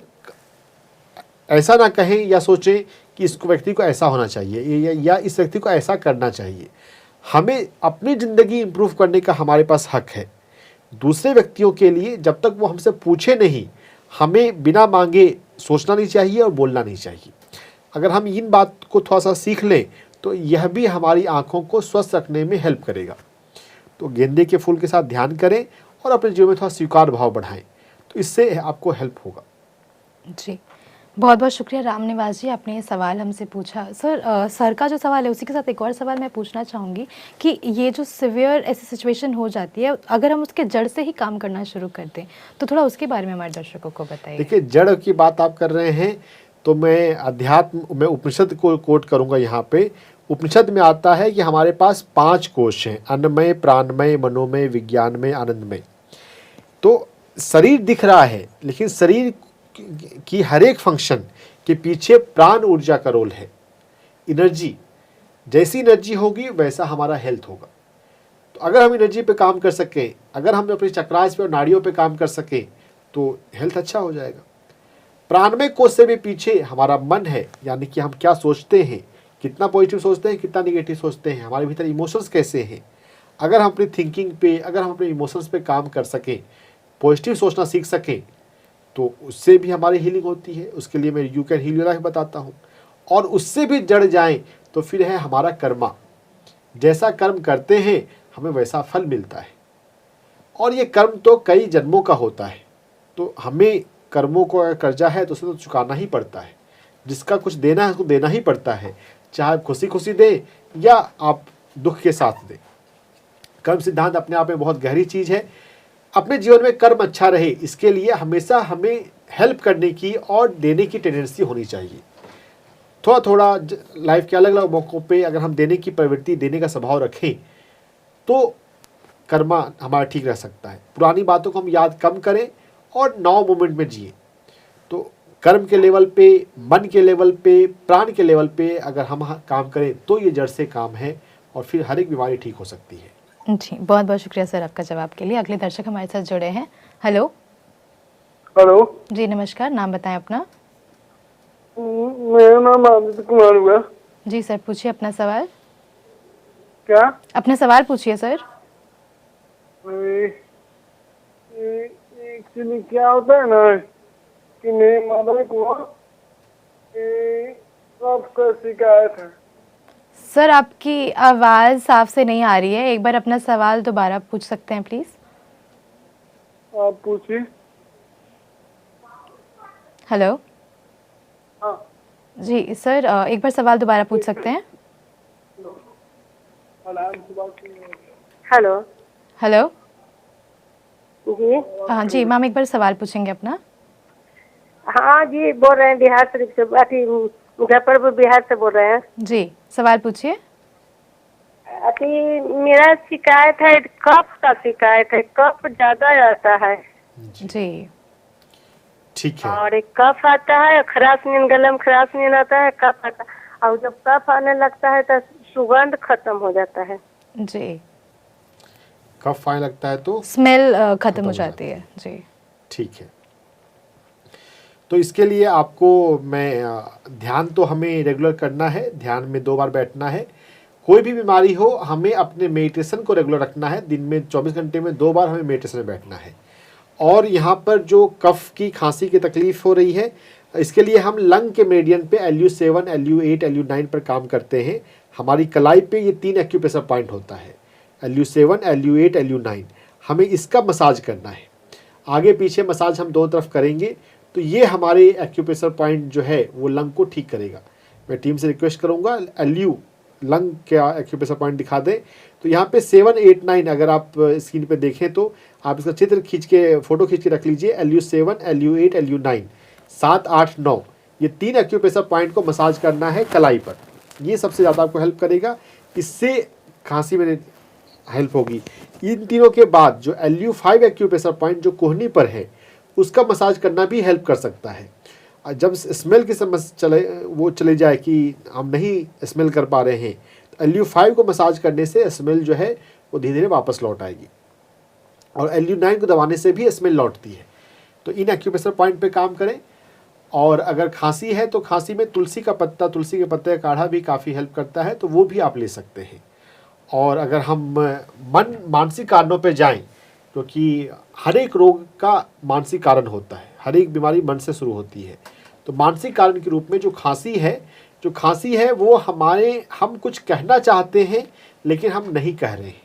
B: ऐसा ना कहें या सोचें कि इस व्यक्ति को ऐसा होना चाहिए या इस व्यक्ति को ऐसा करना चाहिए। हमें अपनी ज़िंदगी इम्प्रूव करने का हमारे पास हक है। दूसरे व्यक्तियों के लिए जब तक वो हमसे पूछे नहीं, हमें बिना मांगे सोचना नहीं चाहिए और बोलना नहीं चाहिए। अगर हम इन बात को थोड़ा सा सीख लें तो यह भी हमारी आँखों को स्वस्थ रखने में हेल्प करेगा। तो गेंदे के फूल के साथ ध्यान करें और अपने जीवन में थोड़ा स्वीकार भाव बढ़ाएं। तो इससे आपको हेल्प होगा।
A: जी, बहुत बहुत शुक्रिया राम निवास जी, आपने ये सवाल हमसे पूछा। सर सर का जो सवाल है उसी के साथ एक और सवाल मैं पूछना चाहूँगी कि ये जो सिवियर ऐसी सिचुएशन हो जाती है, अगर हम उसके जड़ से ही काम करना शुरू कर दें तो थोड़ा उसके बारे में हमारे दर्शकों को बताइए।
B: देखिए, जड़ की बात आप कर रहे हैं तो मैं अध्यात्म में उपनिषद को कोट करूँगा यहाँ पे। उपनिषद में आता है कि हमारे पास 5 कोश हैं, अन्नमय, प्राणमय, मनोमय, विज्ञानमय, आनंदमय। तो शरीर दिख रहा है लेकिन शरीर की हर एक फंक्शन के पीछे प्राण ऊर्जा का रोल है। एनर्जी, जैसी एनर्जी होगी वैसा हमारा हेल्थ होगा। तो अगर हम एनर्जी पे काम कर सकें, अगर हम अपने चक्रास पे और नाड़ियों पे काम कर सकें तो हेल्थ अच्छा हो जाएगा। प्राणमय कोश से भी पीछे हमारा मन है, यानी कि हम क्या सोचते हैं, कितना पॉजिटिव सोचते हैं, कितना निगेटिव सोचते हैं, हमारे भीतर इमोशंस कैसे हैं। अगर हम अपनी थिंकिंग पे, अगर हम अपने इमोशंस पे काम कर सकें, पॉजिटिव सोचना सीख सकें, तो उससे भी हमारी हीलिंग होती है। उसके लिए मैं you can heal your life बताता हूँ। और उससे भी जड़ जाएं तो फिर है हमारा कर्मा। जैसा कर्म करते हैं हमें वैसा फल मिलता है, और ये कर्म तो कई जन्मों का होता है। तो हमें कर्मों को अगर कर्जा है तो उसे तो चुकाना ही पड़ता है। जिसका कुछ देना है उसको देना ही पड़ता है, चाहे आप खुशी खुशी दें या आप दुख के साथ दें। कर्म सिद्धांत अपने आप में बहुत गहरी चीज़ है। अपने जीवन में कर्म अच्छा रहे इसके लिए हमेशा हमें हेल्प करने की और देने की टेंडेंसी होनी चाहिए। थोड़ा थोड़ा लाइफ के अलग अलग मौक़ों पे अगर हम देने की प्रवृत्ति, देने का स्वभाव रखें तो कर्मा हमारा ठीक रह सकता है। पुरानी बातों को हम याद कम करें और नाउ मोमेंट में जिए। तो कर्म के लेवल पे, मन के लेवल पे, प्राण के लेवल पे अगर हम काम करें तो ये जड़ से काम है और फिर हर एक बीमारी ठीक हो सकती है।
A: जी, बहुत बहुत शुक्रिया सर आपका जवाब के लिए। अगले दर्शक हमारे साथ जुड़े हैं। हेलो।
I: हेलो
A: जी नमस्कार, नाम बताएं अपना।
I: मेरा नाम आदित्य कुमार हुआ।
A: जी सर, पूछिए अपना सवाल।
I: क्या?
A: अपना सवाल पूछिए सर।
I: एक्चुअली क्या होता है ना कि मेरे मदर को कफ का शिकायत है।
A: सर आपकी आवाज़ साफ से नहीं आ रही है, एक बार अपना सवाल दोबारा पूछ सकते हैं प्लीज़।
I: आप पूछिए।
A: हेलो।
I: हाँ
A: जी सर, एक बार सवाल दोबारा पूछ सकते हैं।
F: हेलो।
A: हेलो।
F: जी
A: हाँ जी मैम, एक बार सवाल पूछेंगे अपना।
F: हाँ जी, बोल रहे हैं बिहार शरीफ से, अथी मुजफ्फरपुर बिहार से बोल रहे हैं।
A: जी सवाल पूछिए।
F: अथी मेरा शिकायत है, कफ का शिकायत है, कफ ज्यादा आता है
A: जी।
B: ठीक है।
F: और एक कफ आता है, खराश नींद, गले में खराश नींद आता है, कफ आता है। और जब कफ आने लगता है तो सुगंध खत्म हो जाता है।
A: जी,
B: कफ आने लगता है तो
A: स्मेल खत्म हो जाती है। जी
B: ठीक है। तो इसके लिए आपको मैं ध्यान तो हमें रेगुलर करना है, ध्यान में 2 बार बैठना है। कोई भी बीमारी हो हमें अपने मेडिटेशन को रेगुलर रखना है। दिन में 24 घंटे में 2 बार हमें मेडिटेशन में बैठना है। और यहाँ पर जो कफ की, खांसी की तकलीफ हो रही है, इसके लिए हम लंग के मेरिडियन पे LU7, LU8, LU9 पर काम करते हैं। हमारी कलाई पे ये 3 एक्यूप्रेशर पॉइंट होता है, LU7, LU8, LU9। हमें इसका मसाज करना है। आगे पीछे मसाज हम 2 तरफ करेंगे तो ये हमारे एक्यूप्रेशर पॉइंट जो है वो लंग को ठीक करेगा। मैं टीम से रिक्वेस्ट करूँगा LU लंग का एक्यूप्रेशर पॉइंट दिखा दें। तो यहाँ पे 7, 8, 9 अगर आप स्क्रीन पे देखें तो आप इसका चित्र खींच के, फोटो खींच के रख लीजिए। LU7, LU8, LU9, 7, 8, 9, ये 3 एक्यूप्रेशर पॉइंट को मसाज करना है कलाई पर। ये सबसे ज़्यादा आपको हेल्प करेगा, इससे खांसी में हेल्प होगी। इन तीनों के बाद जो LU5 एक्यूप्रेशर पॉइंट जो कोहनी पर है उसका मसाज करना भी हेल्प कर सकता है। जब स्मेल की समस्या चले जाए कि हम नहीं स्मेल कर पा रहे हैं तो LU5 को मसाज करने से स्मेल जो है वो धीरे धीरे वापस लौट आएगी। और LU9 को दबाने से भी स्मेल लौटती है। तो इन एक्यूप्रेशर पॉइंट पे काम करें। और अगर खांसी है तो खांसी में तुलसी का पत्ता, तुलसी के पत्ते का काढ़ा भी काफ़ी हेल्प करता है, तो वो भी आप ले सकते हैं। और अगर हम मानसिक कारणों पे जाएं, क्योंकि हर एक रोग का मानसिक कारण होता है, हर एक बीमारी मन से शुरू होती है। तो मानसिक कारण के रूप में जो खांसी है वो हम कुछ कहना चाहते हैं लेकिन हम नहीं कह रहे हैं,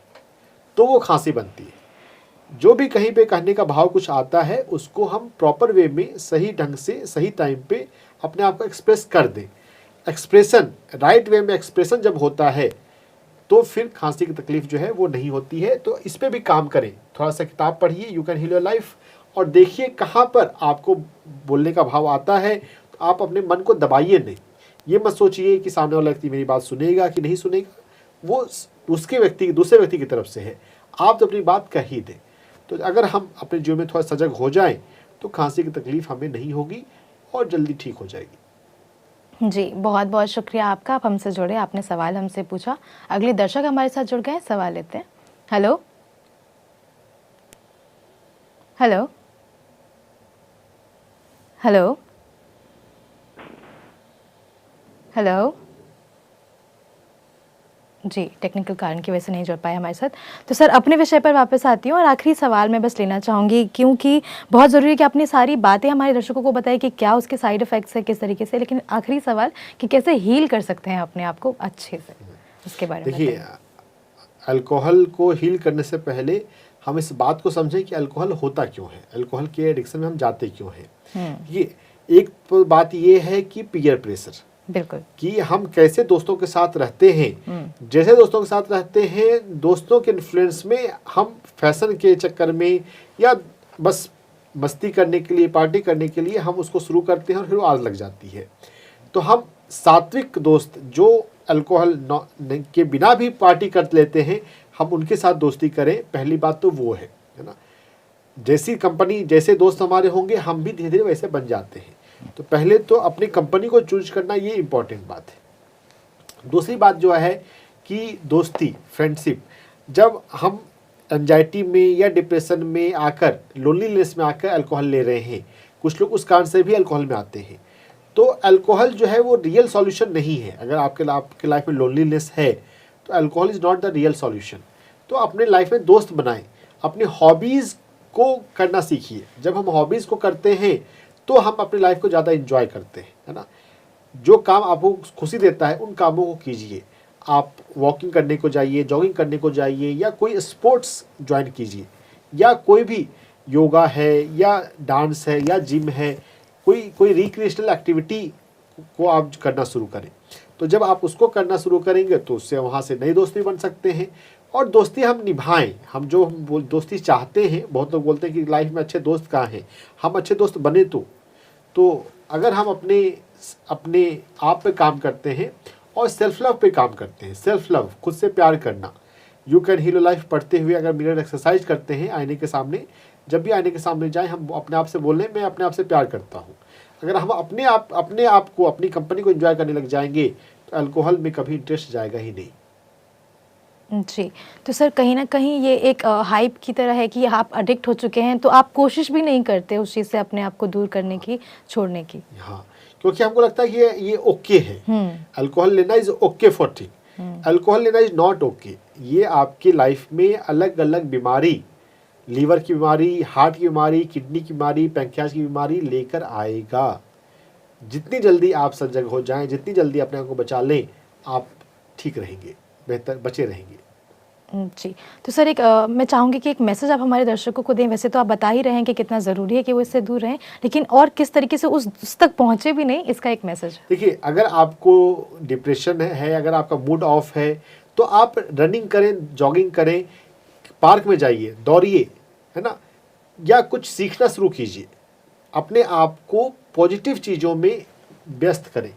B: तो वो खांसी बनती है। जो भी कहीं पे कहने का भाव कुछ आता है उसको हम प्रॉपर वे में सही ढंग से सही टाइम पे अपने आप को एक्सप्रेस कर दें। एक्सप्रेशन राइट वे में एक्सप्रेशन जब होता है तो फिर खांसी की तकलीफ जो है वो नहीं होती है। तो इस पे भी काम करें, थोड़ा सा किताब पढ़िए you can heal your life, और देखिए कहाँ पर आपको बोलने का भाव आता है। तो आप अपने मन को दबाइए नहीं, ये मत सोचिए कि सामने वाला व्यक्ति मेरी बात सुनेगा कि नहीं सुनेगा, वो उसके व्यक्ति दूसरे व्यक्ति की तरफ से है, आप तो अपनी बात कह ही दें। तो अगर हम अपने जीवन में थोड़ा सजग हो जाएं तो खांसी की तकलीफ हमें नहीं होगी और जल्दी ठीक हो जाएगी।
A: जी, बहुत बहुत शुक्रिया आपका, आप हमसे जुड़े, आपने सवाल हमसे पूछा। अगले दर्शक हमारे साथ जुड़ गए, सवाल लेते हैं। हेलो हेलो हेलो हेलो जी, टेक्निकल कारण की वजह से नहीं जुड़ पाए हमारे साथ। तो सर, अपने विषय पर वापस आती हूँ और आखिरी सवाल मैं बस लेना चाहूँगी, क्योंकि बहुत ज़रूरी है कि अपनी सारी बातें हमारे दर्शकों को बताएं कि क्या उसके साइड इफ़ेक्ट्स है, किस तरीके से, लेकिन आखिरी सवाल कि कैसे हील कर सकते हैं अपने आप को अच्छे से, उसके बारे में
B: देखिए, अल्कोहल को हील करने से पहले हम इस बात को समझें कि अल्कोहल होता क्यों है, अल्कोहल के एडिक्शन में हम जाते क्यों हैं। ये एक बात ये है कि पीयर प्रेशर,
A: बिल्कुल,
B: कि हम कैसे दोस्तों के साथ रहते हैं। जैसे दोस्तों के साथ रहते हैं, दोस्तों के इन्फ्लुएंस में हम फैशन के चक्कर में या बस मस्ती करने के लिए, पार्टी करने के लिए हम उसको शुरू करते हैं और फिर वो आदत लग जाती है। तो हम सात्विक दोस्त जो अल्कोहल के बिना भी पार्टी कर लेते हैं, हम उनके साथ दोस्ती करें। पहली बात तो वो है ना। जैसी कंपनी, जैसे दोस्त हमारे होंगे, हम भी धीरे धीरे वैसे बन जाते हैं। तो पहले तो अपनी कंपनी को चूज करना, ये इम्पोर्टेंट बात है। दूसरी बात जो है कि दोस्ती, फ्रेंडशिप, जब हम एंजाइटी में या डिप्रेशन में आकर, लोनलीनेस में आकर अल्कोहल ले रहे हैं, कुछ लोग उस कारण से भी अल्कोहल में आते हैं, तो अल्कोहल जो है वो रियल सॉल्यूशन नहीं है। अगर आपके लाइफ में लोनलीनेस है तो alcohol is not the real solution. तो अपने लाइफ में दोस्त बनाएं, अपनी हॉबीज़ को करना सीखिए। जब हम हॉबीज़ को करते हैं तो हम अपनी लाइफ को ज़्यादा एंजॉय करते हैं, है ना। जो काम आपको खुशी देता है उन कामों को कीजिए। आप वॉकिंग करने को जाइए, जॉगिंग करने को जाइए, या कोई स्पोर्ट्स ज्वाइन कीजिए, या कोई भी योगा है या डांस है या जिम है, कोई रिक्रिएशनल एक्टिविटी को आप करना शुरू करें। तो जब आप उसको करना शुरू करेंगे तो उससे वहाँ से नई दोस्ती बन सकते हैं। और दोस्ती हम निभाएं, हम जो दोस्ती चाहते हैं। बहुत लोग बोलते हैं कि लाइफ में अच्छे दोस्त कहाँ हैं, हम अच्छे दोस्त बने तो अगर हम अपने आप पे काम करते हैं और सेल्फ लव पे काम करते हैं, सेल्फ लव, खुद से प्यार करना, you can heal your life पढ़ते हुए अगर मिरर एक्सरसाइज करते हैं आईने के सामने, जब भी आईने के सामने जाएं हम अपने आप से बोलें मैं अपने आप से प्यार करता हूँ। अगर हम अपने आप को, अपनी कंपनी को एंजॉय करने लग जाएंगे तो अल्कोहल में कभी इंटरेस्ट जाएगा ही नहीं।
A: जी, तो सर कहीं ना कहीं ये एक हाइप की तरह है कि आप एडिक्ट हो चुके हैं, तो आप कोशिश भी नहीं करते उस चीज़ से अपने आप को दूर करने की, छोड़ने की।
B: हाँ, क्योंकि हमको लगता है कि ये ओके है, अल्कोहल लेना is okay for thing. Alcohol लेना इज नॉट ओके। ये आपकी लाइफ में अलग अलग बीमारी, लीवर की बीमारी, हार्ट की बीमारी, किडनी की बीमारी, पैंक्रियाज की बीमारी लेकर आएगा। जितनी जल्दी आप सजग हो जाएं, जितनी जल्दी अपने आप को बचा लें, आप ठीक रहेंगे, बेहतर बचे रहेंगे।
A: जी, तो सर मैं चाहूँगी कि एक मैसेज आप हमारे दर्शकों को दें। वैसे तो आप बता ही रहे हैं कि कितना ज़रूरी है कि वो इससे दूर रहें, लेकिन और किस तरीके से उस तक पहुँचे भी नहीं, इसका एक मैसेज।
B: देखिए, अगर आपको डिप्रेशन है, अगर आपका मूड ऑफ है, तो आप रनिंग करें, जॉगिंग करें, पार्क में जाइए, दौड़िए, है ना, या कुछ सीखना शुरू कीजिए। अपने आप को पॉजिटिव चीज़ों में व्यस्त करें,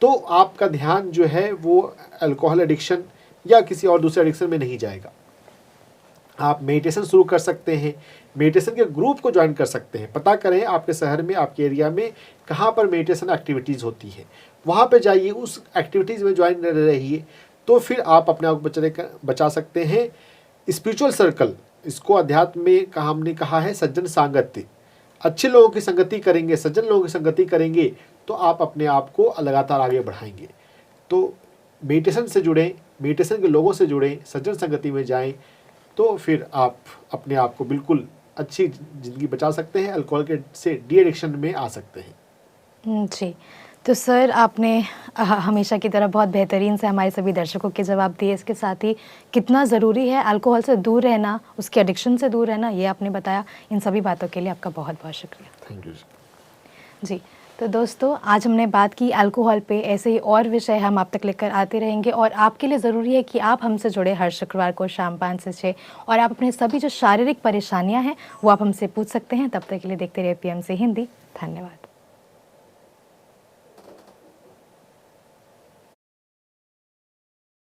B: तो आपका ध्यान जो है वो अल्कोहल एडिक्शन या किसी और दूसरे एडिक्शन में नहीं जाएगा। आप मेडिटेशन शुरू कर सकते हैं, मेडिटेशन के ग्रुप को ज्वाइन कर सकते हैं। पता करें आपके शहर में, आपके एरिया में कहाँ पर मेडिटेशन एक्टिविटीज़ होती है, वहाँ पे जाइए, उस एक्टिविटीज़ में ज्वाइन रहिए, तो फिर आप अपने आप को बचा सकते हैं। स्पिरिचुअल सर्कल, इसको अध्यात्म में हमने कहा है सज्जन सांगत्य। अच्छे लोगों की संगति करेंगे, सज्जन लोगों की संगति करेंगे, तो आप अपने आप को लगातार आगे बढ़ाएंगे। तो मेडिटेशन से जुड़ें, मेडिटेशन के लोगों से जुड़ें, सज्जन संगति में जाएं, तो फिर आप अपने आप को बिल्कुल अच्छी ज़िंदगी बचा सकते हैं, अल्कोहल के से डी एडिक्शन में आ सकते हैं।
A: जी, तो सर आपने हमेशा की तरह बहुत बेहतरीन से हमारे सभी दर्शकों के जवाब दिए। इसके साथ ही कितना ज़रूरी है अल्कोहल से दूर रहना, उसके एडिक्शन से दूर रहना, ये आपने बताया। इन सभी बातों के लिए आपका बहुत बहुत शुक्रिया।
B: Thank you.
A: जी तो दोस्तों, आज हमने बात की अल्कोहल पे। ऐसे ही और विषय हम आप तक लेकर आते रहेंगे और आपके लिए ज़रूरी है कि आप हमसे जुड़े हर शुक्रवार को शाम 5 से 6 और आप अपने सभी जो शारीरिक परेशानियां हैं वो आप हमसे पूछ सकते हैं। तब तक के लिए देखते रहिए PMC हिंदी। धन्यवाद।